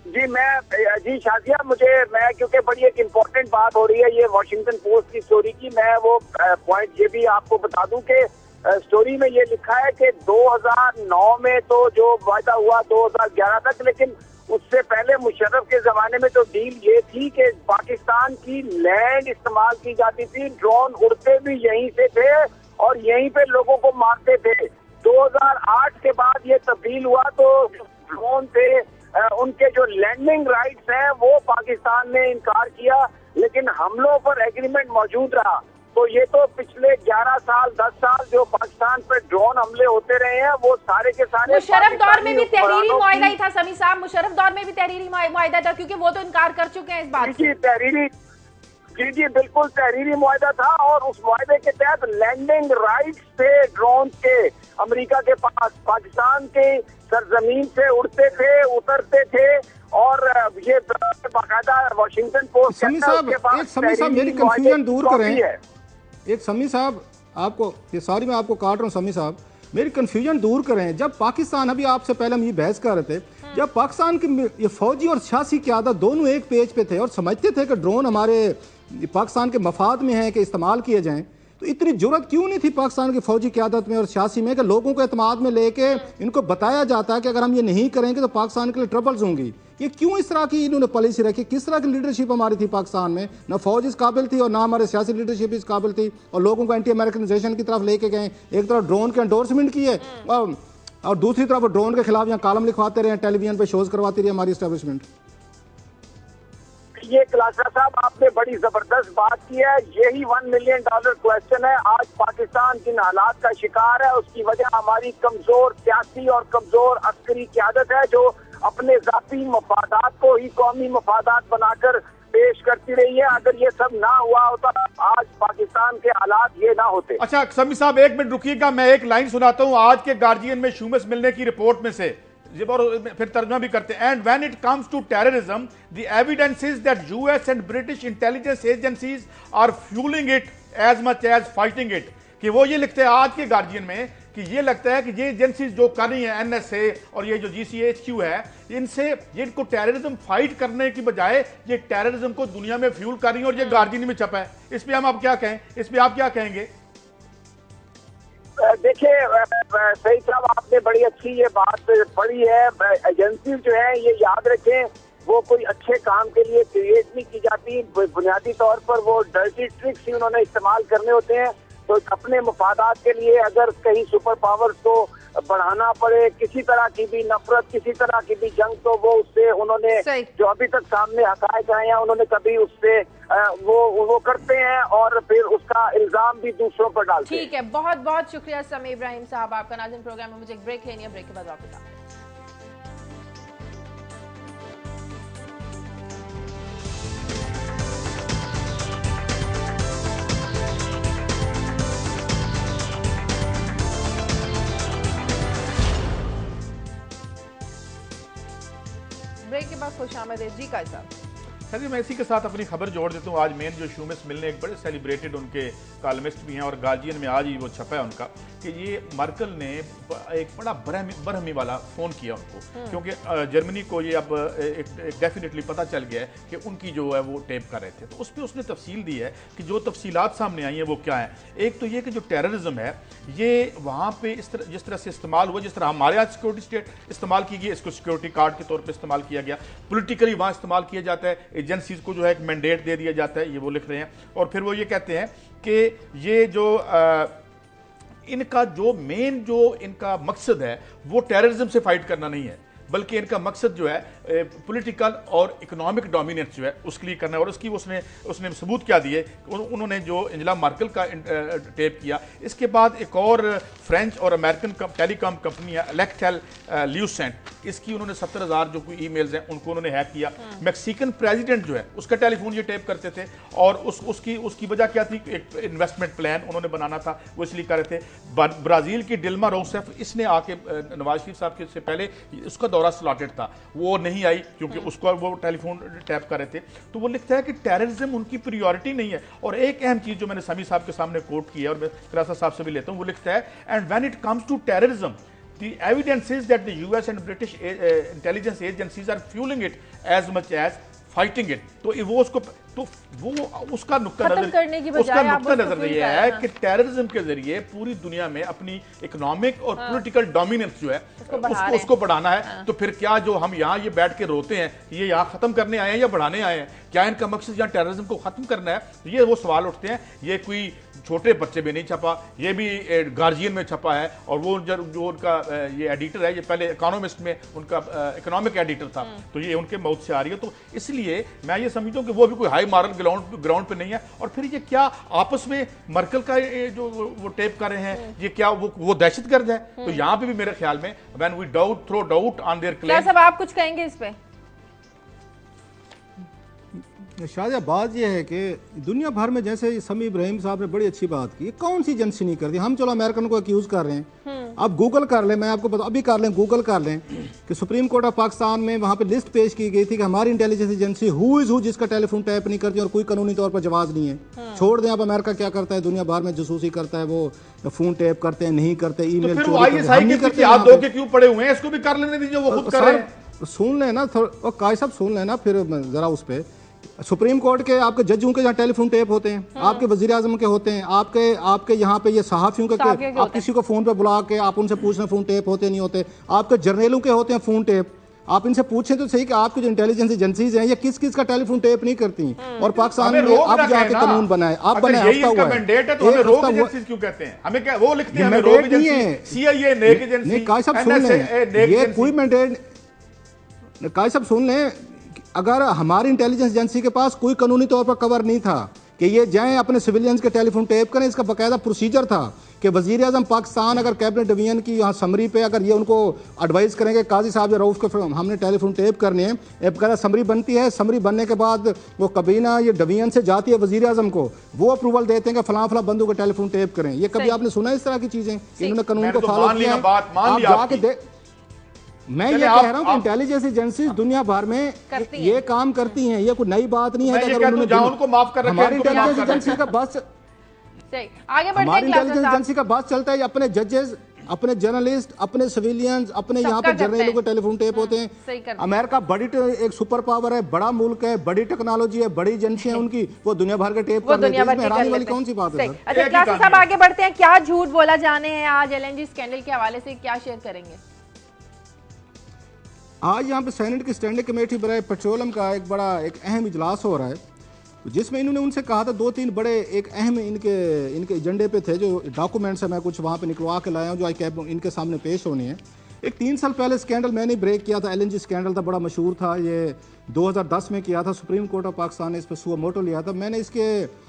जी शाजिया, मैं क्योंकि बड़ी एक इम्पोर्टेंट बात हो रही है ये वॉशिंगटन पोस्ट की स्टोरी की, मैं वो पॉइंट ये भी आपको बता दूं कि स्टोरी में ये लिखा है कि 2009 में तो जो वायदा हुआ 2011 तक, लेकिन उससे पहले मुशर्रफ के जमाने में तो डील ये थी कि पाकिस्तान की लैंड इस्तेमाल की जाती थी, ड्रोन उड़ते भी यहीं से थे और यहीं पे लोगों को मारते थे। 2008 के बाद ये तब्दील हुआ तो ड्रोन थे उनके जो लैंडिंग राइट्स हैं वो पाकिस्तान ने इनकार किया, लेकिन हमलों पर एग्रीमेंट मौजूद रहा। तो ये तो पिछले 11 साल 10 साल जो पाकिस्तान पे ड्रोन हमले होते रहे हैं वो सारे के सारे मुशर्रफ दौर में भी तहरीरी मुआहिदा ही था समी साहब, मुशर्रफ दौर में भी तहरीरी मुआहिदा था, क्योंकि वो तो इनकार कर चुके हैं इस बात से। जी बिल्कुल तहरीरी मुआहिदा था और उस मुआहिदे के तहत लैंडिंग राइट्स थे ड्रोन के अमेरिका के पास, पाकिस्तान के सरजमीन से उड़ते थे, उतरते थे और ये बाकायदा वॉशिंगटन पोस्ट समी साहब मेरी कंफ्यूजन दूर करें। एक समी साहब आपको ये सॉरी मैं आपको काट रहा हूँ समी साहब, मेरी कन्फ्यूजन दूर करें। जब पाकिस्तान, अभी आपसे पहले हम ये बहस कर रहे थे, जब पाकिस्तान की ये फौजी और सियासी क़यादत दोनों एक पेज पे थे और समझते थे कि ड्रोन हमारे पाकिस्तान के मफाद में है कि इस्तेमाल किए जाएं, तो इतनी जरूरत क्यों नहीं थी पाकिस्तान की फौजी क़यादत में और सियासी में कि लोगों को एतमाद में लेके इनको बताया जाता है कि अगर हम ये नहीं करेंगे तो पाकिस्तान के लिए ट्रबल्स होंगी। ये क्यों इस तरह की इन्होंने पॉलिसी रखी? किस तरह की लीडरशिप हमारी थी पाकिस्तान में? ना फौज इस काबिल थी और ना हमारे सियासी लीडरशिप इस काबिल थी, और लोगों को एंटी अमेरिकनाइजेशन की तरफ लेके गए। एक तरफ ड्रोन के एंडोर्समेंट की है और दूसरी तरफ ड्रोन के खिलाफ यहाँ कॉलम लिखवाते रहे, टेलीविजन पे शोज करवाती रही हमारी एस्टेब्लिशमेंट। ये क्लासा साहब आपने बड़ी जबरदस्त बात की है। यही $1 मिलियन क्वेश्चन है। आज पाकिस्तान जिन हालात का शिकार है उसकी वजह हमारी कमजोर सियासी और कमजोर अस्करी क़यादत है, जो अपने जाती मफादात को ही कौमी मफादात बनाकर पेश करती रही है। अगर ये सब ना हुआ होता आज पाकिस्तान के हालात ये ना होते। अच्छा समी साहब, एक मिनट रुकिएगा, मैं एक लाइन सुनाता हूं आज के गार्जियन में शूमस मिलने की रिपोर्ट में से, और फिर तर्जुमा भी करते हैं। And when it comes to terrorism the evidence is that US and British intelligence agencies are fuelling it as much as fighting it. कि वो ये लिखते हैं आज के गार्जियन में कि ये लगता है कि ये एजेंसीज जो कर रही हैं, एनएसए और ये जो जीसीएचक्यू है, इनसे ये इनको टेररिज्म फाइट करने की बजाय ये टेररिज्म को दुनिया में फ्यूल कर रही है, और ये गार्जियन में छपा है। इस पे हम आप क्या कहें, इस पे आप क्या कहेंगे? देखिए सही साहब, आपने बड़ी अच्छी ये बात पढ़ी है। एजेंसी जो है ये याद रखें वो कोई अच्छे काम के लिए क्रिएट नहीं की जाती। बुनियादी तौर पर वो डर्टी ट्रिक्स ही उन्होंने इस्तेमाल करने होते हैं। तो अपने मफादात के लिए अगर कहीं सुपर पावर्स को बढ़ाना पड़े, किसी तरह की भी नफरत, किसी तरह की भी जंग, तो वो उससे उन्होंने जो अभी तक सामने हकायक आए हैं उन्होंने कभी उससे वो करते हैं और फिर उसका इल्जाम भी दूसरों पर डालते हैं। ठीक है, बहुत बहुत शुक्रिया समी इब्राहिम साहब आपका। नाज़रीन प्रोग्राम में मुझे एक ब्रेक लेनी है, ब्रेक के बाद वापस आते हैं। ब्रेक के बाद खुशामदीद जी का साहब। चलिए मैं इसी के साथ अपनी खबर जोड़ देता हूँ। आज मेन जो शूमस मिलने एक बड़े सेलिब्रेटेड उनके कॉलमिस्ट भी हैं और गार्जियन में आज ही वो छपा है उनका कि ये मर्कल ने एक बड़ा बरहमी वाला फ़ोन किया उनको, क्योंकि जर्मनी को ये अब एक डेफिनेटली पता चल गया है कि उनकी जो है वो टेप कर रहे थे। तो उस पर उसने तफसील दी है कि जो तफसीलात सामने आई हैं वो क्या है। एक तो ये कि जो टेररिज्म है ये वहाँ पे जिस तरह से इस्तेमाल हुआ, जिस तरह हमारे यहाँ सिक्योरिटी स्टेट इस्तेमाल की गई, इसको सिक्योरिटी कार्ड के तौर पर इस्तेमाल किया गया, पोलिटिकली वहाँ इस्तेमाल किया जाता है, एजेंसीज को जो है एक मैंडेट दे दिया जाता है, ये वो लिख रहे हैं। और फिर वो ये कहते हैं कि ये जो इनका जो मेन जो इनका मकसद है वो टेररिज्म से फाइट करना नहीं है, बल्कि इनका मकसद जो है पॉलिटिकल और इकोनॉमिक डोमिनेंस जो है उसके लिए करना है। और उसकी उसने सबूत क्या दिए, उन्होंने जो एंजेला मर्केल का टेप किया। इसके बाद एक और फ्रेंच और अमेरिकन टेलीकॉम कंपनी है अलेक्टेल ल्यूसेंट, इसकी उन्होंने 70,000 जो कोई ईमेल्स हैं उनको उन्होंने हैक किया। मैक्सिकन प्रेसिडेंट जो है उसका टेलीफोन ये टेप करते थे और उसकी वजह क्या थी, एक इन्वेस्टमेंट प्लान उन्होंने बनाना था, वो इसलिए कर रहे थे। ब्राज़ील की डिल्मा रोसेफ, इसने आके नवाज शरीफ साहब के से पहले उसका दौरा स्लॉटेड था, वो नहीं आई क्योंकि उसको वो टेलीफोन टैप कर रहे थे। तो वो लिखता है कि टेररिज्म उनकी प्रायोरिटी नहीं है। और एक अहम चीज जो मैंने समी साहब के सामने कोट की है और मैं क्रासा साहब से भी लेता हूं, वो लिखता है and when it comes to terrorism the evidence is that the US and British intelligence agencies are fueling it as much as fighting it। तो वो उसका नुक्ता नजर ये है कि टेररिज्म के जरिए पूरी दुनिया में अपनी इकोनॉमिक और पॉलिटिकल डोमिनेंस जो है उसको बढ़ाना है। तो फिर क्या जो हम यहाँ ये बैठ के रोते हैं ये यहाँ खत्म करने आए हैं या बढ़ाने आए हैं, क्या इनका मकसद यहाँ टेररिज्म को खत्म करना है? ये वो सवाल उठते हैं। ये कोई छोटे बच्चे में नहीं छपा, ये भी गार्जियन में छपा है। और वो जो उनका ये एडिटर है, ये पहले इकोनॉमिस्ट में उनका इकोनॉमिक एडिटर था, तो ये उनके माउथ से आ रही है। तो इसलिए मैं ये समझता हूँ कि वो भी कोई हाई मॉरल ग्राउंड पे नहीं है। और फिर ये क्या आपस में मर्कल का जो वो टेप कर रहे हैं, ये क्या वो दहशतगर्द है? तो यहाँ पे भी मेरे ख्याल में when we throw doubt on their claim. क्या सब आप कुछ कहेंगे इस पे? शाहजहाँ, बात यह है कि दुनिया भर में, जैसे समी इब्राहिम साहब ने बड़ी अच्छी बात की, कौन सी एजेंसी नहीं करती। हम चलो अमेरिकन को एक्यूज कर रहे हैं, अब गूगल कर लें, मैं आपको बता अभी कर लें, गूगल कर लें कि सुप्रीम कोर्ट ऑफ पाकिस्तान में वहाँ पे लिस्ट पेश की गई थी कि हमारी intelligence agency who is who जिसका टेलीफोन टैप नहीं करती और कोई कानूनी तौर पर जवाब नहीं है। छोड़ दें, अब अमेरिका क्या करता है, दुनिया भर में जसूसी करता है, वो फोन टैप करते हैं, नहीं करते, ईमेल चोरी करते हैं, आप दो के क्यों पड़े हुए हैं, इसको भी कर लेने दीजिए, वो खुद कर रहे हैं। सुन लेना काय साहब, सुन लेना फिर जरा उस पर। सुप्रीम कोर्ट के आपके जजों के जहाँ टेलीफोन टेप होते हैं, आपके वजीर आजम के होते हैं, आपके यहाँ पे ये सहाफियों के आप किसी को फोन पे बुला के आप उनसे पूछना फोन टेप होते नहीं होते, आपके जर्नलों के होते हैं फोन टेप, आप इनसे पूछें तो सही कि आपकी जो इंटेलिजेंस एजेंसीज हैं ये किस किस का टेलीफोन टेप नहीं करती, और पाकिस्तान में अब जाके कानून बनाए, अब बनाए, हफ्ता हुआ है, क्यों कहते हैं हमें, क्या वो लिखते हैं हमें रोग एजेंसी, सीआईए नेक एजेंसी। नहीं काय साहब सुन लें, ये कोई मैंडेट, काय साहब सुन लें, अगर हमारी इंटेलिजेंस एजेंसी के पास कोई कानूनी तौर पर कवर नहीं था कि ये जाएं अपने सिविलियंस के टेलीफोन टेप करें, इसका बाकायदा प्रोसीजर था कि वजीर आजम पाकिस्तान अगर कैबिनेट डिवीजन की यहाँ समरी पे अगर ये उनको एडवाइस करेंगे काजी साहब या रऊफ के हमने टेलीफोन टेप करने हैं, बाकायदा समरी बनती है, समरी बनने के बाद वो कबीना ये डिवीजन से जाती है वजीर आजम को, वो अप्रूवल देते हैं कि फलां फलां बंदों को टेलीफोन टेप करें। ये कभी आपने सुना इस तरह की चीजें, इन्होंने कानून को फॉलो किया? आप जाके मैं ये कह रहा हूँ कि इंटेलिजेंस एजेंसी दुनिया भर में ये काम करती हैं, ये कोई नई बात नहीं है। उनको माफ कर हमारी इंटेलिजेंस एजेंसी का बस हमारी इंटेलिजेंस एजेंसी का बस चलता है, अपने जजेस, अपने जर्नलिस्ट, अपने सिविलियंस, अपने यहाँ पे जर्नलों के टेलीफोन टेप होते हैं। अमेरिका बड़ी एक सुपर पावर है, बड़ा मुल्क है, बड़ी टेक्नोलॉजी है, बड़ी एजेंसी है उनकी, वो दुनिया भर के टेप कर लेते हैं, इसमें हैरानी वाली कौन सी बात है? अच्छा क्लास साहब आगे बढ़ते हैं, क्या झूठ बोला जाने हैं आज एलएनजी स्कैंडल के हवाले से, क्या शेयर करेंगे? आज यहाँ पे सेनेट की स्टैंडिंग कमेटी बराए पेट्रोलियम का एक अहम इजलास हो रहा है, जिसमें इन्होंने उनसे कहा था, दो तीन बड़े एक अहम इनके एजेंडे पे थे, जो डॉक्यूमेंट्स है मैं कुछ वहाँ पे निकलवा के लाया हूँ जो आज इनके सामने पेश होने हैं। एक 3 साल पहले स्कैंडल मैंने ब्रेक किया था, एलएनजी स्कैंडल था, बड़ा मशहूर था, ये 2010 में किया था, सुप्रीम कोर्ट ऑफ पाकिस्तान ने इस पर सुओ मोटो लिया था। मैंने इसके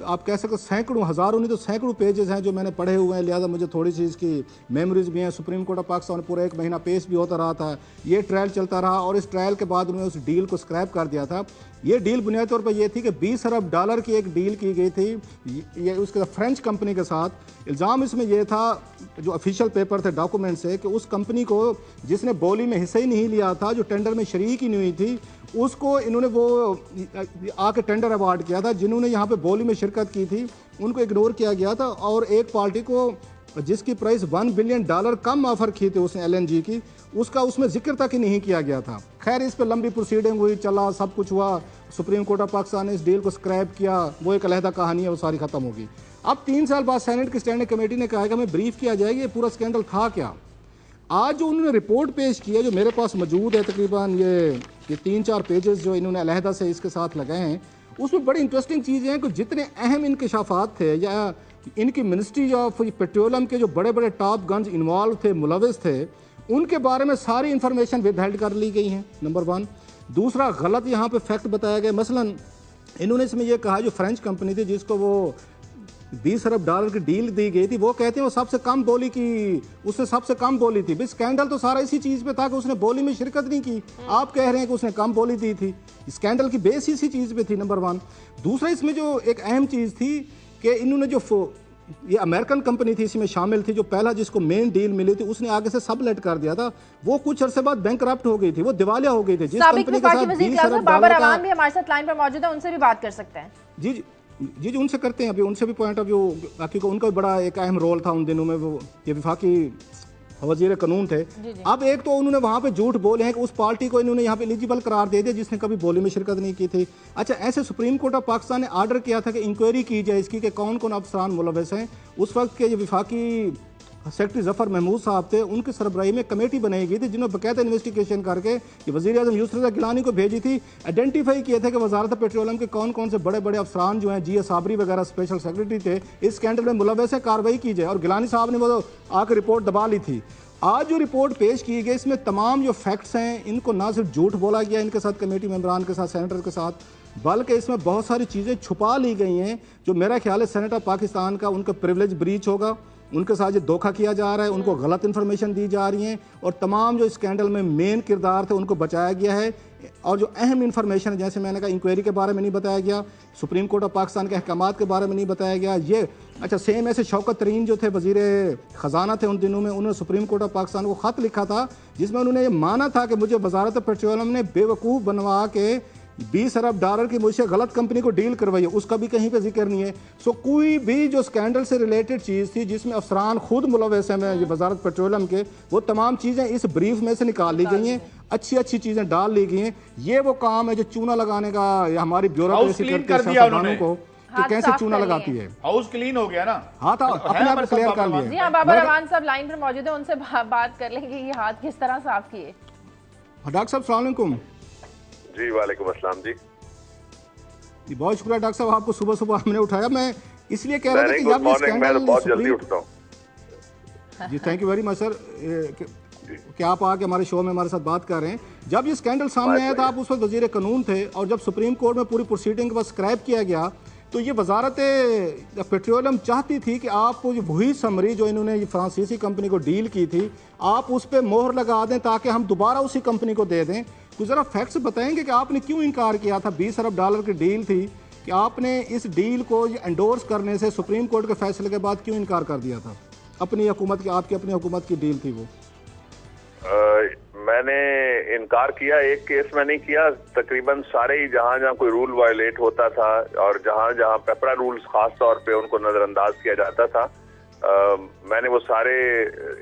आप कह सकते सैकड़ों, हज़ारों नहीं तो सैकड़ों पेजेस हैं जो मैंने पढ़े हुए हैं, लिहाजा मुझे थोड़ी सी इसकी मेमोरीज भी हैं। सुप्रीम कोर्ट ऑफ पाकिस्तान पूरा 1 महीना पेश भी होता रहा था, ये ट्रायल चलता रहा, और इस ट्रायल के बाद उन्होंने उस डील को स्क्रैप कर दिया था। ये डील बुनियादी तौर पर यह थी कि 20 अरब डॉलर की एक डील की गई थी, ये उसके फ्रेंच कंपनी के साथ। इल्ज़ाम इसमें यह था, जो ऑफिशियल पेपर थे डॉक्यूमेंट से, कि उस कंपनी को जिसने बोली में हिस्सा ही नहीं लिया था, जो टेंडर में शरीक ही नहीं हुई थी, उसको इन्होंने वो आके टेंडर अवार्ड किया था। जिन्होंने यहाँ पे बोली में शिरकत की थी उनको इग्नोर किया गया था, और एक पार्टी को जिसकी प्राइस $1 बिलियन कम ऑफर की थी उसने एलएनजी की, उसका उसमें जिक्र तक ही नहीं किया गया था। खैर इस पर लंबी प्रोसीडिंग हुई, चला, सब कुछ हुआ, सुप्रीम कोर्ट ऑफ पाकिस्तान ने इस डील को स्क्रैप किया, वो एक अलहदा कहानी है, वो सारी खत्म होगी। अब 3 साल बाद सेनेट की स्टैंडिंग कमेटी ने कहा कि हमें ब्रीफ किया जाएगा ये पूरा स्कैंडल था क्या। आज जो उन्होंने रिपोर्ट पेश की है, जो मेरे पास मौजूद है, तकरीबन ये 3-4 पेजेस जो इन्होंने अलहदा से इसके साथ लगाए हैं, उसमें बड़ी इंटरेस्टिंग चीज़ें हैं कि जितने अहम इंकशाफात थे या इनकी मिनिस्ट्री ऑफ पेट्रोलियम के जो बड़े बड़े टॉप गन्स इन्वॉल्व थे, मुलविस थे, उनके बारे में सारी इंफॉर्मेशन विदहेल्ड कर ली गई हैं, नंबर 1। दूसरा, गलत यहाँ पे फैक्ट बताया गया। मसलन इन्होंने इसमें यह कहा, जो फ्रेंच कंपनी थी जिसको वो 20 अरब डॉलर की डील दी गई थी, वो कहते हैं वो सबसे कम बोली की, उसने सबसे कम बोली थी। भाई स्कैंडल तो सारा इसी चीज़ पे था कि उसने बोली में शिरकत नहीं की, आप कह रहे हैं कि उसने कम बोली दी थी। स्कैंडल की बेस इसी चीज़ पे थी, नंबर 1। दूसरा, इसमें जो एक अहम चीज़ थी कि इन्होंने जो ये अमेरिकन कंपनी थी इसमें शामिल थी, जो पहला जिसको मेन डील मिली थी, उसने आगे से सबलेट कर दिया था, वो कुछ अरसे बाद बैंकरप्ट हो गई थी, वो दिवालिया हो गई थी। जिस कंपनी के साथ 20 अरब बाबर अवान भी हमारे साथ लाइन पर मौजूद है, उनसे भी बात कर सकते हैं। जी जी उनसे करते हैं, अभी उनसे भी पॉइंट ऑफ व्यू, बाकी को उनका भी बड़ा एक अहम रोल था उन दिनों में, वो ये वफाकी वजीर कानून थे। अब एक तो उन्होंने वहाँ पे झूठ बोले हैं कि उस पार्टी को इन्होंने यहाँ पे एलिजिबल करार दे दिया जिसने कभी बोली में शिरकत नहीं की थी। अच्छा, ऐसे सुप्रीम कोर्ट ऑफ पाकिस्तान ने आर्डर किया था कि इंक्वायरी की जाए इसकी कि कौन कौन अफसरान मुलविस हैं। उस वक्त के जो वफाकी सेक्रेटरी जफर महमूद साहब थे, उनकी सरबराही में कमेटी बनाई गई थी जिन्होंने बाकायदा इन्वेस्टिगेशन करके वज़ीर आज़म यूसुफ रज़ा गिलानी को भेजी थी। आइडेंटिफाई किए थे कि वजारत पेट्रोलियम के कौन कौन से बड़े बड़े अफसरान जो हैं, जी साबरी वगैरह स्पेशल सेक्रेटरी थे, इस स्कैंडल में मुलविस है, कार्रवाई की जाए। और गिलानी साहब ने वो आकर रिपोर्ट दबा ली थी। आज जो रिपोर्ट पेश की गई, इसमें तमाम जो फैक्ट्स हैं, इनको ना सिर्फ झूठ बोला गया इनके साथ, कमेटी मेंबरान के साथ, सेनेटर के साथ, बल्कि इसमें बहुत सारी चीज़ें छुपा ली गई हैं जो मेरा ख्याल है सेनेट ऑफ पाकिस्तान का उनका प्रिविलेज ब्रीच होगा। उनके साथ जो धोखा किया जा रहा है, उनको गलत इन्फॉर्मेशन दी जा रही है और तमाम जो स्कैंडल में मेन किरदार थे उनको बचाया गया है। और जो अहम इन्फॉर्मेशन है, जैसे मैंने कहा, इंक्वायरी के बारे में नहीं बताया गया, सुप्रीम कोर्ट ऑफ पाकिस्तान के अहकामात के बारे में नहीं बताया गया। ये अच्छा, सेम ऐसे शौकत तरीन जो थे वजीर ख़जाना थे उन दिनों में, उन्होंने सुप्रीम कोर्ट ऑफ पाकिस्तान को ख़त लिखा था जिसमें उन्होंने ये माना था कि मुझे वजारत पेट्रोलियम ने बेवकूफ़ बनवा के 20 अरब डॉलर की मुझसे गलत कंपनी को डील करवाई है, उसका भी कहीं पे जिक्र नहीं है। सो कोई भी जो स्कैंडल से रिलेटेड चीज़ थी जिसमें अफसरान खुद मुलव्वस हैं ये वजारत पेट्रोलियम के, वो तमाम चीज़ें इस ब्रीफ में से निकाल ली गई हैं, अच्छी अच्छी चीज़ें डाल ली गई हैं। ये वो काम है जो चूना लगाने का हमारी ब्यूरोक्रेसी करती है सियासतदानों को कि कैसे चूना लगाती है। हाउस क्लीन हो गया ना। हाँ था, अपने आप क्लियर कर लिया। जी हाँ, बाबर रहमान साहब लाइन पर मौजूद है, उनसे बात कर लेंगे ये हाथ किस तरह साफ किए। डॉक्टर साहब अस्सलाम वालेकुम। जी वालेकुम अस्सलाम जी। बहुत शुक्रिया डॉक्टर साहब, आपको सुबह सुबह हमने उठाया। मैं इसलिए कह रहा था कि जब ये स्कैंडल बहुत जल्दी उठता हूं। जी thank you very much sir कि आप आके हमारे शो में हमारे साथ बात कर रहे हैं। जब ये स्कैंडल सामने आया था आप उस वक्त वजीर कानून थे, और जब सुप्रीम कोर्ट में पूरी प्रोसीडिंग के बाद स्क्रैप किया गया तो ये वजारत पेट्रोलियम चाहती थी कि आप वही समरी जो इन्होंने फ्रांसीसी कंपनी को डील की थी आप उस पर मोहर लगा दें ताकि हम दोबारा उसी कंपनी को दे दें। तो ज़रा फैक्ट्स बताएंगे कि आपने क्यों इनकार किया था। 20 अरब डॉलर की डील थी कि आपने इस डील को एंडोर्स करने से सुप्रीम कोर्ट के फैसले के बाद क्यों इनकार कर दिया था। अपनी हुकूमत की, आपकी अपनी हुकूमत की डील थी वो। मैंने इनकार किया, एक केस में नहीं किया, तकरीबन सारे ही जहां जहां कोई रूल वायलेट होता था और जहां जहां पेपरा रूल्स खास तौर पे उनको नजरअंदाज किया जाता था, मैंने वो सारे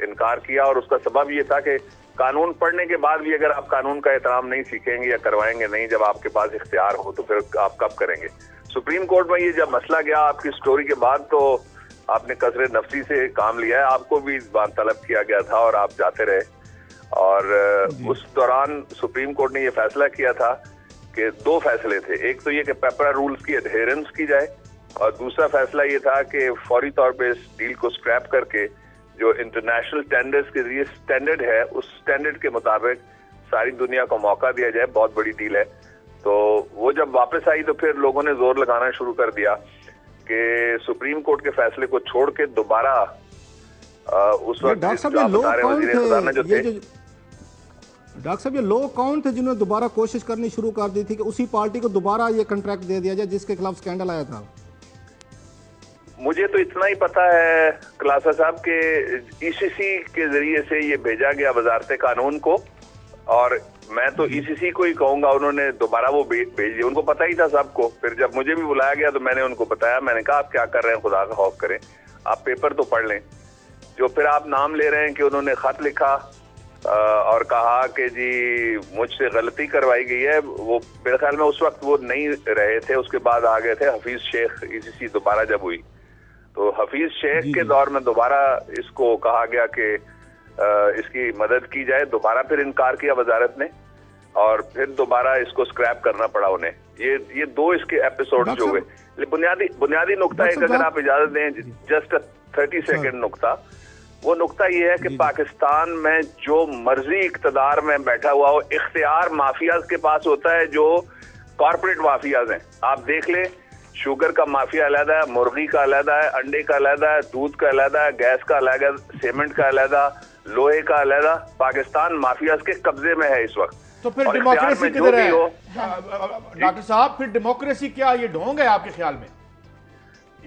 इनकार किया। और उसका सबब ये था कि कानून पढ़ने के बाद भी अगर आप कानून का एहतराम नहीं सीखेंगे या करवाएंगे नहीं, जब आपके पास इख्तियार हो तो फिर आप कब करेंगे। सुप्रीम कोर्ट में ये जब मसला गया आपकी स्टोरी के बाद तो आपने कसरे नफसी से काम लिया है, आपको भी बात तलब किया गया था और आप जाते रहे। और उस दौरान सुप्रीम कोर्ट ने ये फैसला किया था कि दो फैसले थे, एक तो ये कि पेपरा रूल्स की अडहेरेंस की जाए और दूसरा फैसला ये था कि फौरी तौर पे इस डील को स्क्रैप करके जो इंटरनेशनल टेंडर्स के जरिए स्टैंडर्ड है उस स्टैंडर्ड के मुताबिक सारी दुनिया को मौका दिया जाए। बहुत बड़ी डील है। तो वो जब वापस आई तो फिर लोगों ने जोर लगाना शुरू कर दिया कि सुप्रीम कोर्ट के फैसले को छोड़ के दोबारा उस वक्त डॉक्टर साहब ये लोग कौन थे जिन्होंने दोबारा कोशिश करनी शुरू कर दी थी कि उसी पार्टी को दोबारा ये कॉन्ट्रैक्ट दे दिया जाए जिसके खिलाफ स्कैंडल आया था। मुझे तो इतना ही पता है क्लासा साहब के ईसीसी के जरिए से ये भेजा गया वजारत कानून को, और मैं तो ईसीसी को ही कहूंगा, उन्होंने दोबारा वो भेज दिया। उनको पता ही था सबको। फिर जब मुझे भी बुलाया गया तो मैंने उनको बताया, मैंने कहा आप क्या कर रहे हैं, खुदा का खौफ करें, आप पेपर तो पढ़ लें। जो फिर आप नाम ले रहे हैं कि उन्होंने खत लिखा और कहा कि जी मुझसे गलती करवाई गई है, वो मेरे ख्याल में उस वक्त वो नहीं रहे थे, उसके बाद आ गए थे हफीज शेख। ईसीसी दोबारा जब हुई तो हफीज शेख के दौर में दोबारा इसको कहा गया कि इसकी मदद की जाए। दोबारा फिर इनकार किया वजारत ने और फिर दोबारा इसको स्क्रैप करना पड़ा उन्हें। ये दो इसके एपिसोड जो हुए। बुनियादी नुक्ता एक, अगर आप इजाजत दें, जस्ट 30 सेकेंड नुक्ता, वो नुक्ता ये है कि पाकिस्तान में जो मर्जी इक्तदार में बैठा हुआ हो, इख्तियार माफियाज के पास होता है जो कॉर्पोरेट माफियाज हैं। आप देख ले, शुगर का माफिया अलहदा है, मुर्गी का अलहदा है, अंडे का अलहदा है, दूध का अलहदा है, गैस का अलहदा, सीमेंट का अलहदा, लोहे का अलहदा। पाकिस्तान माफियाज के कब्जे में है इस वक्त। तो फिर डेमोक्रेसी किधर है डॉक्टर साहब? फिर डेमोक्रेसी क्या ये ढोंग है आपके ख्याल में?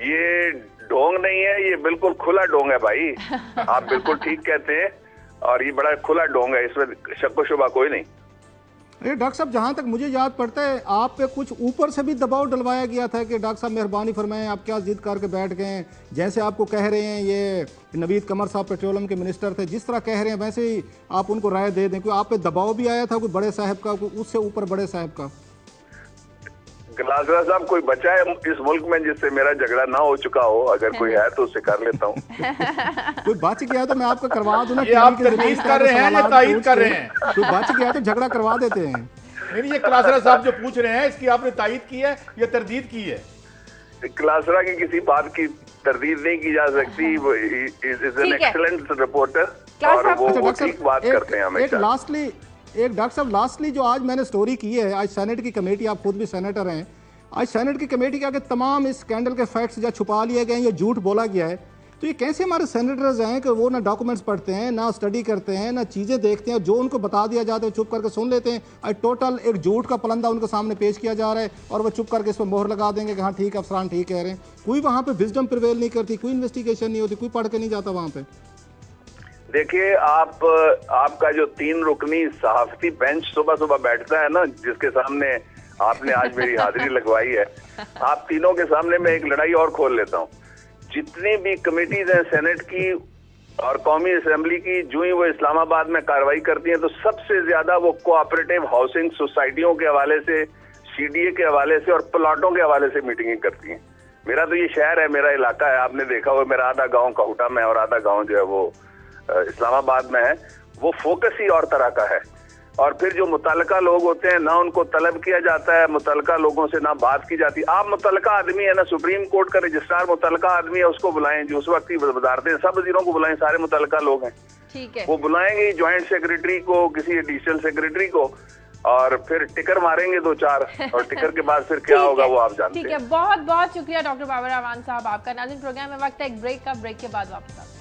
ये ढोंग नहीं है, ये बिल्कुल खुला ढोंग है भाई। आप बिल्कुल ठीक कहते हैं और ये बड़ा खुला ढोंग है, इसमें शक व शुबा कोई नहीं। अरे डॉक्टर साहब, जहाँ तक मुझे याद पड़ता है आप पे कुछ ऊपर से भी दबाव डलवाया गया था कि डॉक्टर साहब मेहरबानी फरमाएं, आप क्या जिद करके बैठ गए हैं। जैसे आपको कह रहे हैं ये नवीद कमर साहब पेट्रोलियम के मिनिस्टर थे, जिस तरह कह रहे हैं वैसे ही आप उनको राय दे दें। कोई आप पे दबाव भी आया था कोई बड़े साहब का, कोई उससे ऊपर बड़े साहब का? गलासरा साहब, कोई बचा है इस मुल्क में जिससे मेरा झगड़ा ना हो चुका हो? अगर कोई है तो उससे कर लेता हूँ। कोई बच गया तो मैं आपको करवा दूं ना। ये आप तरदीद कर रहे हैं या तायीद कर रहे हैं? कोई बच गया तो झगड़ा करवा देते हैं। नहीं, ये क्लासरा साहब जो पूछ रहे हैं इसकी आपने तायीद की है या तरदीद की है? क्लासरा की किसी बात की तरदीद नहीं की जा सकती। इज एन एक्सीलेंट रिपोर्टर और वो ठीक बात करते हैं हमेशा। एक डॉक्टर साहब लास्टली जो आज मैंने स्टोरी की है, आज सेनेट की कमेटी, आप खुद भी सेनेटर हैं, आज सेनेट की कमेटी के आगे तमाम इस स्कैंडल के फैक्ट्स या छुपा लिए गए हैं या झूठ बोला गया है। तो ये कैसे हमारे सेनेटर्स हैं कि वो ना डॉक्यूमेंट्स पढ़ते हैं, ना स्टडी करते हैं, ना चीज़ें देखते हैं, जो उनको बता दिया जाता है चुप करके सुन लेते हैं। टोटल एक झूठ का पलंदा उनके सामने पेश किया जा रहा है और वो चुप करके इस पर मोहर लगा देंगे कि हाँ ठीक है, अफसरान ठीक कह रहे हैं। कोई वहाँ पे विजडम प्रिवेल नहीं करती, कोई इन्वेस्टिगेशन नहीं होती, कोई पढ़ के नहीं जाता वहाँ पे। देखिए, आपका जो 3 रुकनी सहाफती बेंच सुबह सुबह बैठता है ना, जिसके सामने आपने आज मेरी हाजिरी लगवाई है, आप तीनों के सामने मैं एक लड़ाई और खोल लेता हूँ। जितनी भी कमेटीज हैं सेनेट की और कौमी असेंबली की, जो ही वो इस्लामाबाद में कार्रवाई करती हैं, तो सबसे ज्यादा वो कोऑपरेटिव हाउसिंग सोसाइटियों के हवाले से, सीडीए के हवाले से और प्लॉटों के हवाले से मीटिंगें करती हैं। मेरा तो ये शहर है, मेरा इलाका है, आपने देखा हुआ मेरा आधा गाँव काहुटा में और आधा गाँव जो है वो इस्लामाबाद में है। वो फोकस ही और तरह का है। और फिर जो मुतलका लोग होते हैं ना, उनको तलब किया जाता है, मुतलका लोगों से ना बात की जाती। आप मुतलका आदमी है ना, सुप्रीम कोर्ट का रजिस्ट्रार मुतलका आदमी है, उसको बुलाएं, जो उस वक्त की वजारतें, सब वजीरों को बुलाएं, सारे मुतलका लोग हैं, ठीक है, वो बुलाएंगे ज्वाइंट सेक्रेटरी को, किसी एडिशनल सेक्रेटरी को, और फिर टिकर मारेंगे 2-4 और टिकर के बाद फिर क्या होगा वो आप जानते हैं। ठीक है, बहुत बहुत शुक्रिया डॉक्टर बाबर अवान साहब आपका। नाज़रीन, प्रोग्राम में वक्त है एक ब्रेक का, ब्रेक के बाद वापस आते हैं।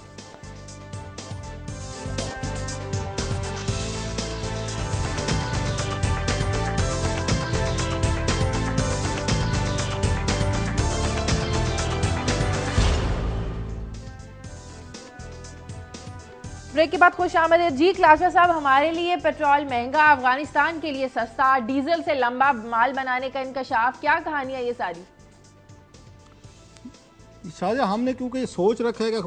ब्रेक के बाद खुश आमदीद जी। क्लासा साहब, हमारे लिए पेट्रोल महंगा, अफगानिस्तान के लिए सस्ता, डीजल से लंबा माल बनाने का इंकशाफ, क्या कहानी है ये सारी? शाहजहां, हमने क्योंकि ये सोच रखा है कि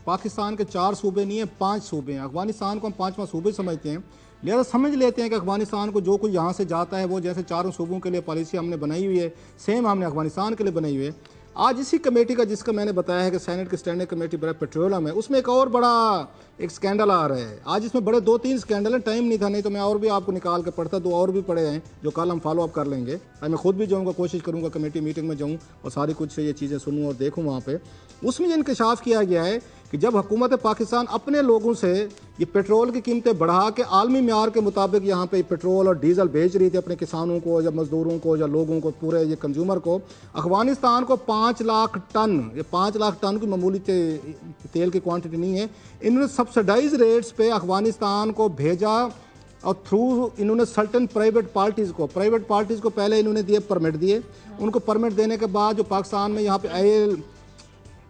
पाकिस्तान के 4 सूबे नहीं है, 5 सूबे हैं। अफगानिस्तान को हम 5वां सूबे समझते हैं, लिहाजा समझ लेते हैं कि अफगानिस्तान को जो कोई यहाँ से जाता है वो जैसे 4 सूबों के लिए पॉलिसी हमने बनाई हुई है, सेम हमने अफगानिस्तान के लिए बनाई हुई है। आज इसी कमेटी का, जिसका मैंने बताया है कि सेनेट की स्टैंडिंग कमेटी बड़ा पेट्रोलियम है, उसमें एक और बड़ा एक स्कैंडल आ रहा है। आज इसमें बड़े 2-3 स्कैंडल हैं, टाइम नहीं था, नहीं तो मैं और भी आपको निकाल के पढ़ता। 2 और भी पड़े हैं जो कल हम फॉलो अप कर लेंगे। आज मैं खुद भी जाऊँगा, कोशिश करूँगा कमेटी मीटिंग में जाऊँ और सारी कुछ ये चीज़ें सुनूँ और देखूँ वहाँ पर। उसमें ये इंकशाफ किया गया है कि जब हुकूमत पाकिस्तान अपने लोगों से ये पेट्रोल की कीमतें बढ़ा के आलमी म्यार के मुताबिक यहाँ पे पेट्रोल और डीजल बेच रही थी अपने किसानों को या मजदूरों को या लोगों को, पूरे ये कंज्यूमर को, अफगानिस्तान को 5 लाख टन, ये 5 लाख टन की मामूली तेल की क्वांटिटी नहीं है, इन्होंने सब्सिडाइज रेट्स पे अफगानिस्तान को भेजा। और थ्रू इन्होंने सर्टन प्राइवेट पार्टीज़ को पहले इन्होंने दिए परमिट दिए। उनको परमिट देने के बाद जो पाकिस्तान में यहाँ पे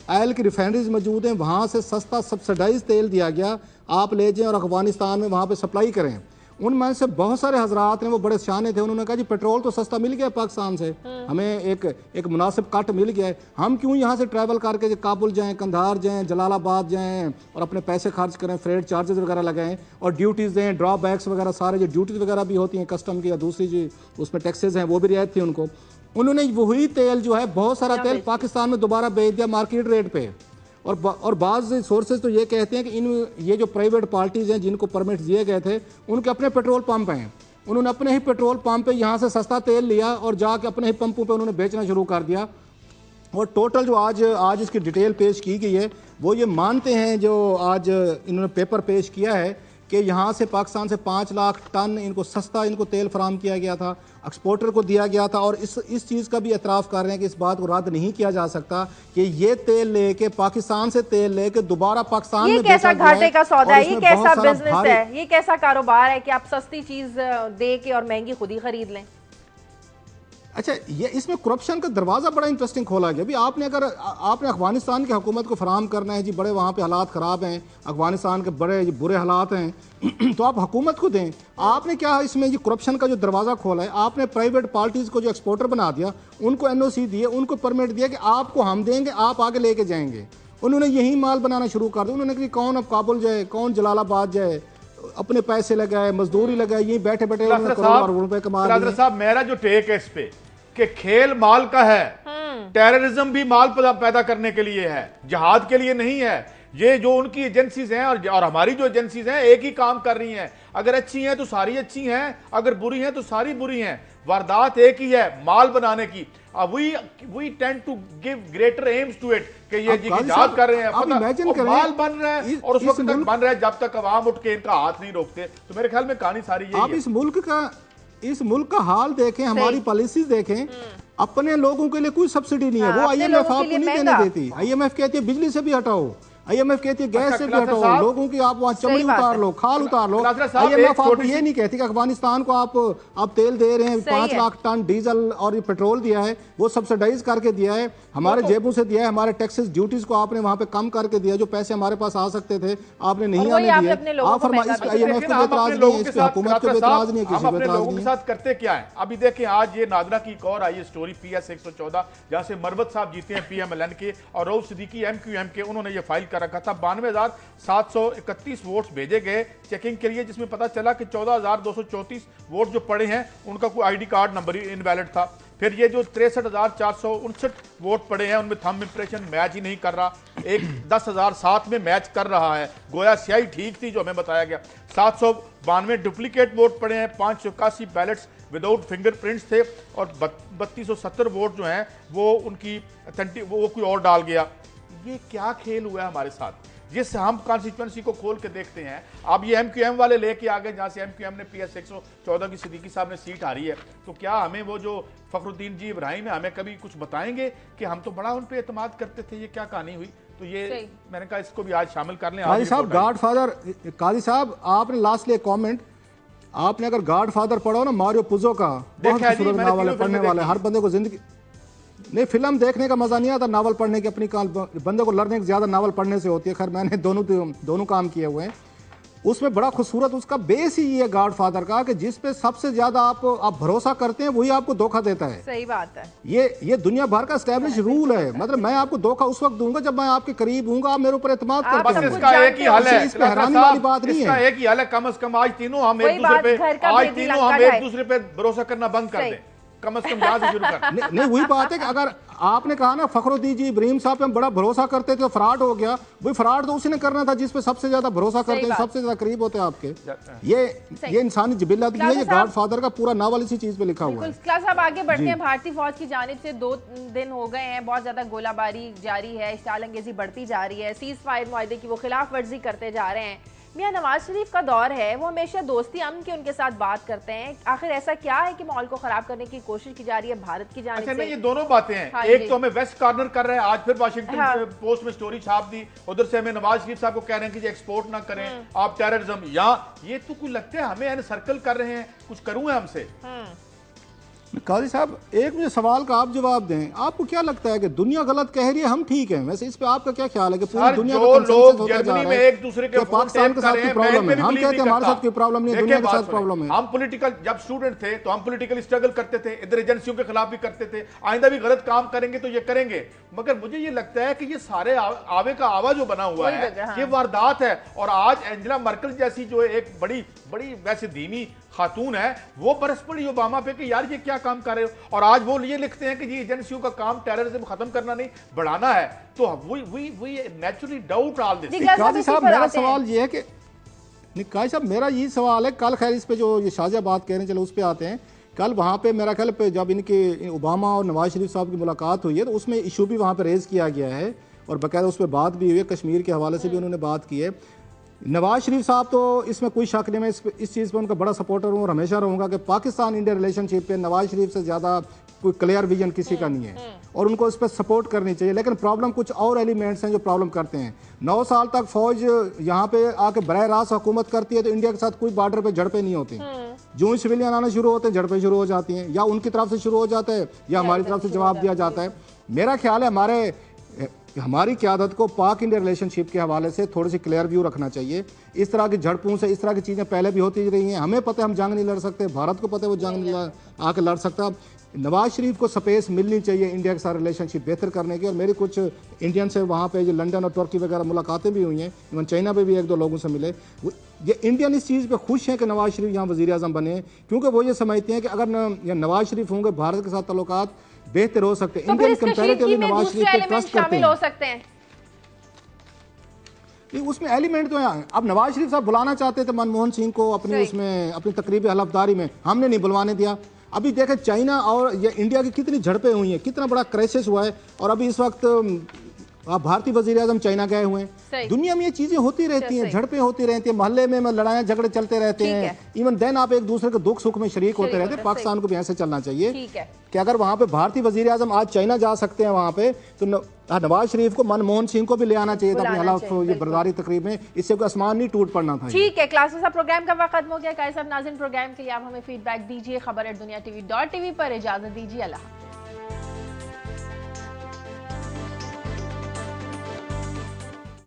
ऑयल की रिफाइनरीज मौजूद हैं, वहाँ से सस्ता सब्सिडाइज तेल दिया गया, आप ले जाएं और अफगानिस्तान में वहाँ पे सप्लाई करें। उनमें से बहुत सारे हजरात हैं, वो बड़े शाने थे, उन्होंने कहा जी पेट्रोल तो सस्ता मिल गया पाकिस्तान से, हमें एक मुनासिब कट मिल गया है, हम क्यों यहाँ से ट्रैवल करके काबुल जाएं, कंधार जाएं, जलालाबाद जाएं और अपने पैसे खर्च करें, फ्रेट चार्जेस वगैरह लगाएं और ड्यूटीज़ दें, ड्रॉबैक्स वगैरह, सारे जो ड्यूटीज़ वगैरह भी होती हैं कस्टम की या दूसरी जो उसमें टैक्सेस हैं वो भी रियायत थी उनको। उन्होंने वही तेल जो है, बहुत सारा तेल पाकिस्तान में दोबारा बेच दिया मार्केट रेट पे। और बाज़ सोर्सेज तो ये कहते हैं कि ये जो प्राइवेट पार्टीज़ हैं जिनको परमिट दिए गए थे, उनके अपने पेट्रोल पंप हैं, उन्होंने अपने ही पेट्रोल पंप पे यहाँ से सस्ता तेल लिया और जाके अपने ही पंपों पे उन्होंने बेचना शुरू कर दिया। और टोटल जो आज इसकी डिटेल पेश की गई है, वो ये मानते हैं, जो आज इन्होंने पेपर पेश किया है, कि यहाँ से पाकिस्तान से 5 लाख टन इनको सस्ता इनको तेल फराम किया गया था, एक्सपोर्टर को दिया गया था। और इस चीज़ का भी एतराफ़ कर रहे हैं कि इस बात को रद्द नहीं किया जा सकता कि ये तेल लेके, पाकिस्तान से तेल लेके दोबारा पाकिस्तान में कैसा घाटे का सौदा है, ये कैसा बिजनेस है, ये कैसा कारोबार है कि आप सस्ती चीज़ दे के और महंगी खुद ही खरीद लें। अच्छा, ये इसमें करप्शन का दरवाज़ा बड़ा इंटरेस्टिंग खोला गया। अभी आपने अफगानिस्तान की हुकूमत को फराम करना है जी, बड़े वहाँ पे हालात ख़राब हैं, अफगानिस्तान के बड़े बुरे हालात हैं तो आप हुकूमत को दें। आपने क्या इसमें ये करप्शन का जो दरवाज़ा खोला है, आपने प्राइवेट पार्टीज़ को जो एक्सपोर्टर बना दिया, उनको NOC दिए, उनको परमिट दिया कि आपको हम देंगे, आप आगे लेके जाएंगे। उन्होंने यही माल बनाना शुरू कर दिया। उन्होंने कहा कौन अब काबुल जाए, कौन जलालाबाद जाए, अपने पैसे लगाए, मजदूरी लगाए, यही बैठे बैठे करोड़ों रुपए कमा रहे हैं। साहब, मेरा जो टेक है इस पे कि खेल माल का है, टेररिज्म भी माल पैदा करने के लिए है, जिहाद के लिए नहीं है। ये जो उनकी एजेंसीज हैं और हमारी जो एजेंसीज हैं एक ही काम कर रही हैं। अगर अच्छी हैं तो सारी अच्छी हैं, अगर बुरी हैं तो सारी बुरी हैं। वारदात एक ही है, माल बनाने की। we tend to give greater aims to it कि ये जिहाद कर रहे हैं, माल बन रहा है और उस वक्त तक बन रहा है जब तक अवाम उठ के इनका हाथ नहीं रोकते। तो मेरे ख्याल में कहानी सारी यही है। इस मुल्क का हाल देखें, हमारी पॉलिसीज देखें। अपने लोगों के लिए कोई सब्सिडी नहीं है। वो IMF आपको नहीं देने देती। IMF कहती है बिजली से भी हटाओ, IMF कहती है गैस से भी हटाओ, लोगों की आप वहाँ चमड़ी उतार लो, खाल उतार लो। IMF आपको ये नहीं कहती कि अफगानिस्तान को आप तेल दे रहे हैं, 5 लाख टन डीजल और ये पेट्रोल दिया है, वो सब्सिडाइज करके दिया है, हमारे जेबों से दिया है, हमारे टैक्सेस ड्यूटीज को आपने वहाँ पे कम करके दिया, जो पैसे हमारे पास आ सकते थे आपने नहीं आने दिए। आप IMF को एतराज नहीं है, इस पे हुकूमत को एतराज नहीं है, किसी को एतराज नहीं है। साथ करते क्या है अभी देखें, आज ये नादरा की एक और आई स्टोरी PS 114 जहां से मरवत साहब जीते हैं PMLN के और रऊफ सिद्दीकी MQM के, उन्होंने ये फाइल कर रखा था। 92,731 वोट्स भेजे गए चेकिंग के लिए, जिसमें पता चला कि 14,234 वोट जो पड़े हैं उनका कोई ID कार्ड नंबर ही इनवैलिड था। फिर ये जो 63,459 वोट पड़े हैं उनमें थंब इंप्रेशन मैच ही नहीं कर रहा, एक 10,007 में मैच कर रहा है, गोया स्याही ठीक थी जो हमें बताया गया। 792 डुप्लीकेट वोट पड़े हैं, 581 बैलेट्स विदाउट फिंगरप्रिंट्स थे और 3270 वोट जो हैं वो उनकी वो कोई और डाल गया। ये क्या खेल हुआ है हमारे साथ, जिस हम कॉन्स्टिट्यूएंसी को खोल के देखते हैं। अब ये MQM वाले लेके आ गए, जहां से MQM ने PS 114 की सिद्दीकी साहब ने सीट हारी है, तो क्या हमें वो जो फखरुद्दीन जी इब्राहिम है हमें कभी कुछ बताएंगे कि हम तो बड़ा उन पे एतमाद करते थे, ये क्या कहानी हुई? तो ये मैंने कहा इसको भी आज शामिल कर लें। काजी साहब गॉडफादर, काजी साहब आपने लास्ट कॉमेंट, आपने अगर गॉडफादर पढ़ो ना मारियो पुजो का, बहुत खूबसूरत नावल है, पढ़ने वाला है, हर बंदे को जिंदगी नहीं, फिल्म देखने का मजा नहीं आता, नावल पढ़ने की अपनी बंदे को लर्निंग ज्यादा नावल पढ़ने से होती है। खैर मैंने दोनों काम किए हुए हैं, उसमें बड़ा खूबसूरत उसका बेस ही ये गॉडफादर का कि जिस पे सबसे ज्यादा आप भरोसा करते हैं वही आपको धोखा देता है। सही बात है। ये दुनिया भर का एस्टैब्लिश रूल है, मतलब मैं आपको धोखा उस वक्त दूंगा जब मैं आपके करीब हूंगा, आप मेरे ऊपर एतमाद करते हैं। इसका एक ही हल है, इस पे हैरानी वाली बात नहीं है, एक ही हल है, कम से कम आज तीनों हम एक दूसरे पे भरोसा करना बंद कर दें, कम से कम यहाँ से शुरू कर। नहीं वही बात है कि अगर आपने कहा ना फखरुद्दीन जी इब्राहिम साहब पे हम बड़ा भरोसा करते थे तो फ्रॉड हो गया, वही फ्रॉड तो उसी ने करना था जिस पे सबसे ज्यादा भरोसा करते हैं, सबसे ज्यादा करीब होते हैं आपके। ये इंसानी जिबिल्लत भी है, ये गॉडफादर का पूरा नावल इसी चीज पे लिखा हुआ है। क्लास साहब आगे बढ़ते हैं। भारतीय फौज की जानिब से 2 दिन हो गए हैं, बहुत ज्यादा गोलाबारी जारी है, इश्तिआल अंगेजी बढ़ती जा रही है, सीज फायर मुआहदे की वो खिलाफ वर्जी करते जा रहे हैं। मियां नवाज शरीफ का दौर है, वो हमेशा दोस्ती अमन की उनके साथ बात करते हैं, आखिर ऐसा क्या है कि माहौल को खराब करने की कोशिश की जा रही है भारत की जानिब से? ये दोनों बातें हैं। हाँ, एक तो हमें वेस्ट कॉर्नर कर रहे हैं, आज फिर वाशिंगटन पोस्ट में स्टोरी छाप दी, उधर से हमें नवाज शरीफ साहब को कह रहे हैं कि एक्सपोर्ट ना करें आप टेररिज्म, या ये तो कुछ लगता है हमें सर्कल कर रहे हैं, कुछ करूं हमसे। काजी साहब एक मुझे सवाल का आप जवाब दें, आपको क्या लगता है कि दुनिया गलत कह रही है, हम ठीक हैं? वैसे इस पे आपका क्या ख्याल है कि पूरी दुनिया का कंसेंसस होता जा रहा है एक दूसरे के पाकिस्तान के साथ कोई प्रॉब्लम है? हम कहते हैं हमारे साथ कोई प्रॉब्लम नहीं है, दुनिया के साथ प्रॉब्लम है। हम पॉलिटिकल जब स्टूडेंट थे तो हम पॉलिटिकल स्ट्रगल करते थे, इधर एजेंसियों के खिलाफ भी करते थे, आइंदा भी गलत काम करेंगे तो ये करेंगे, मगर मुझे ये लगता है कि ये सारे आवे का आवा जो बना हुआ है ये वारदात है। और आज एंजेला मर्केल जैसी जो एक बड़ी बड़ी वैसे धीमी खातून है, वो बरस पड़ी ओबामा पे कि यार ये क्या काम कर रहे हो, और आज वो ये लिखते हैं कि ये एजेंसियों का काम टेररिज्म खत्म करना नहीं बढ़ाना है, तो we naturally doubt all this. Qazi साहब मेरा सवाल ये है कि काजी साहब मेरा ये सवाल है, कल खैर इस पे जो ये शाहजहां बात कह रहे हैं, चलो उस पे आते हैं। कल वहाँ पे मेरा ख्याल पे जब इनके ओबामा और नवाज शरीफ साहब की मुलाकात हुई है तो उसमें इशू भी वहाँ पे रेज किया गया है और बाकायदा उस पर बात भी हुई है, कश्मीर के हवाले से भी उन्होंने बात की है। नवाज शरीफ साहब तो इसमें कोई शक नहीं, मैं इस चीज़ पे उनका बड़ा सपोर्टर हूँ और हमेशा रहूँगा कि पाकिस्तान इंडिया रिलेशनशिप पे नवाज शरीफ से ज़्यादा कोई क्लियर विजन किसी का नहीं है और उनको इस पर सपोर्ट करनी चाहिए। लेकिन प्रॉब्लम कुछ और एलिमेंट्स हैं जो प्रॉब्लम करते हैं। 9 साल तक फौज यहाँ पे आके बरह रास्त हुकूमत करती है तो इंडिया के साथ कोई बॉर्डर पे झड़पें नहीं होती, जो ही सिविलियन आना शुरू होते हैं झड़पें शुरू हो जाती हैं, या उनकी तरफ से शुरू हो जाता है या हमारी तरफ से जवाब दिया जाता है। मेरा ख्याल है हमारी क़यादत को पाक इंडिया रिलेशनशिप के हवाले से थोड़ी सी क्लियर व्यू रखना चाहिए। इस तरह की झड़पों से इस तरह की चीज़ें पहले भी होती रही हैं, हमें पता है हम जंग नहीं लड़ सकते, भारत को पता है वो जंग नहीं आके लड़ सकता। नवाज शरीफ को स्पेस मिलनी चाहिए इंडिया के साथ रिलेशनशिप बेहतर करने की। और मेरी कुछ इंडियन से वहाँ पे जो लंदन और तुर्की वगैरह मुलाकातें भी हुई हैं, इवन चाइना पे भी 1-2 लोगों से मिले। ये इंडियन इस चीज़ पे खुश हैं कि नवाज शरीफ यहाँ वज़ीर आज़म बने, क्योंकि वो ये समझते हैं कि अगर नवाज शरीफ होंगे भारत के साथ ताल्लुकात बेहतर हो सकते हैं। इंडियन कंपैरेटिवली नवाज शरीफ पे ट्रस्ट करते हैं। नहीं उसमें एलिमेंट तो है। अब नवाज शरीफ साहब बुलाना चाहते थे मनमोहन सिंह को अपनी उसमें अपनी तकरीबी हलफदारी में, हमने नहीं बुलवाने दिया। अभी देखें चाइना और ये इंडिया की कितनी झड़पें हुई हैं, कितना बड़ा क्राइसिस हुआ है। और अभी इस वक्त आप भारतीय वजीर आजम चाइना गए हुए हैं, दुनिया में ये चीजें होती रहती हैं, झड़पें होती रहती हैं, मोहल्ले में लड़ाइयाँ झगड़े चलते रहते हैं, इवन देन आप एक दूसरे के दुख सुख में शरीक होते रहते हैं। पाकिस्तान को भी ऐसे चलना चाहिए कि अगर वहाँ पे भारतीय वजीर आजम आज चाइना जा सकते हैं वहाँ पे, तो नवाज शरीफ को मनमोहन सिंह को भी ले आना चाहिए था अपनी हलफ ये बरदारी तकरीब में, इससे कोई आसमान नहीं टूट पड़ना था। ठीक है, क्लासेस का प्रोग्राम का वक्त खत्म हो गया। कायद साहब, नाज़रीन प्रोग्राम के लिए आप हमें फीडबैक दीजिए। खबर@दुनिया TV.tv पर इजाजत दीजिए। अल्लाह।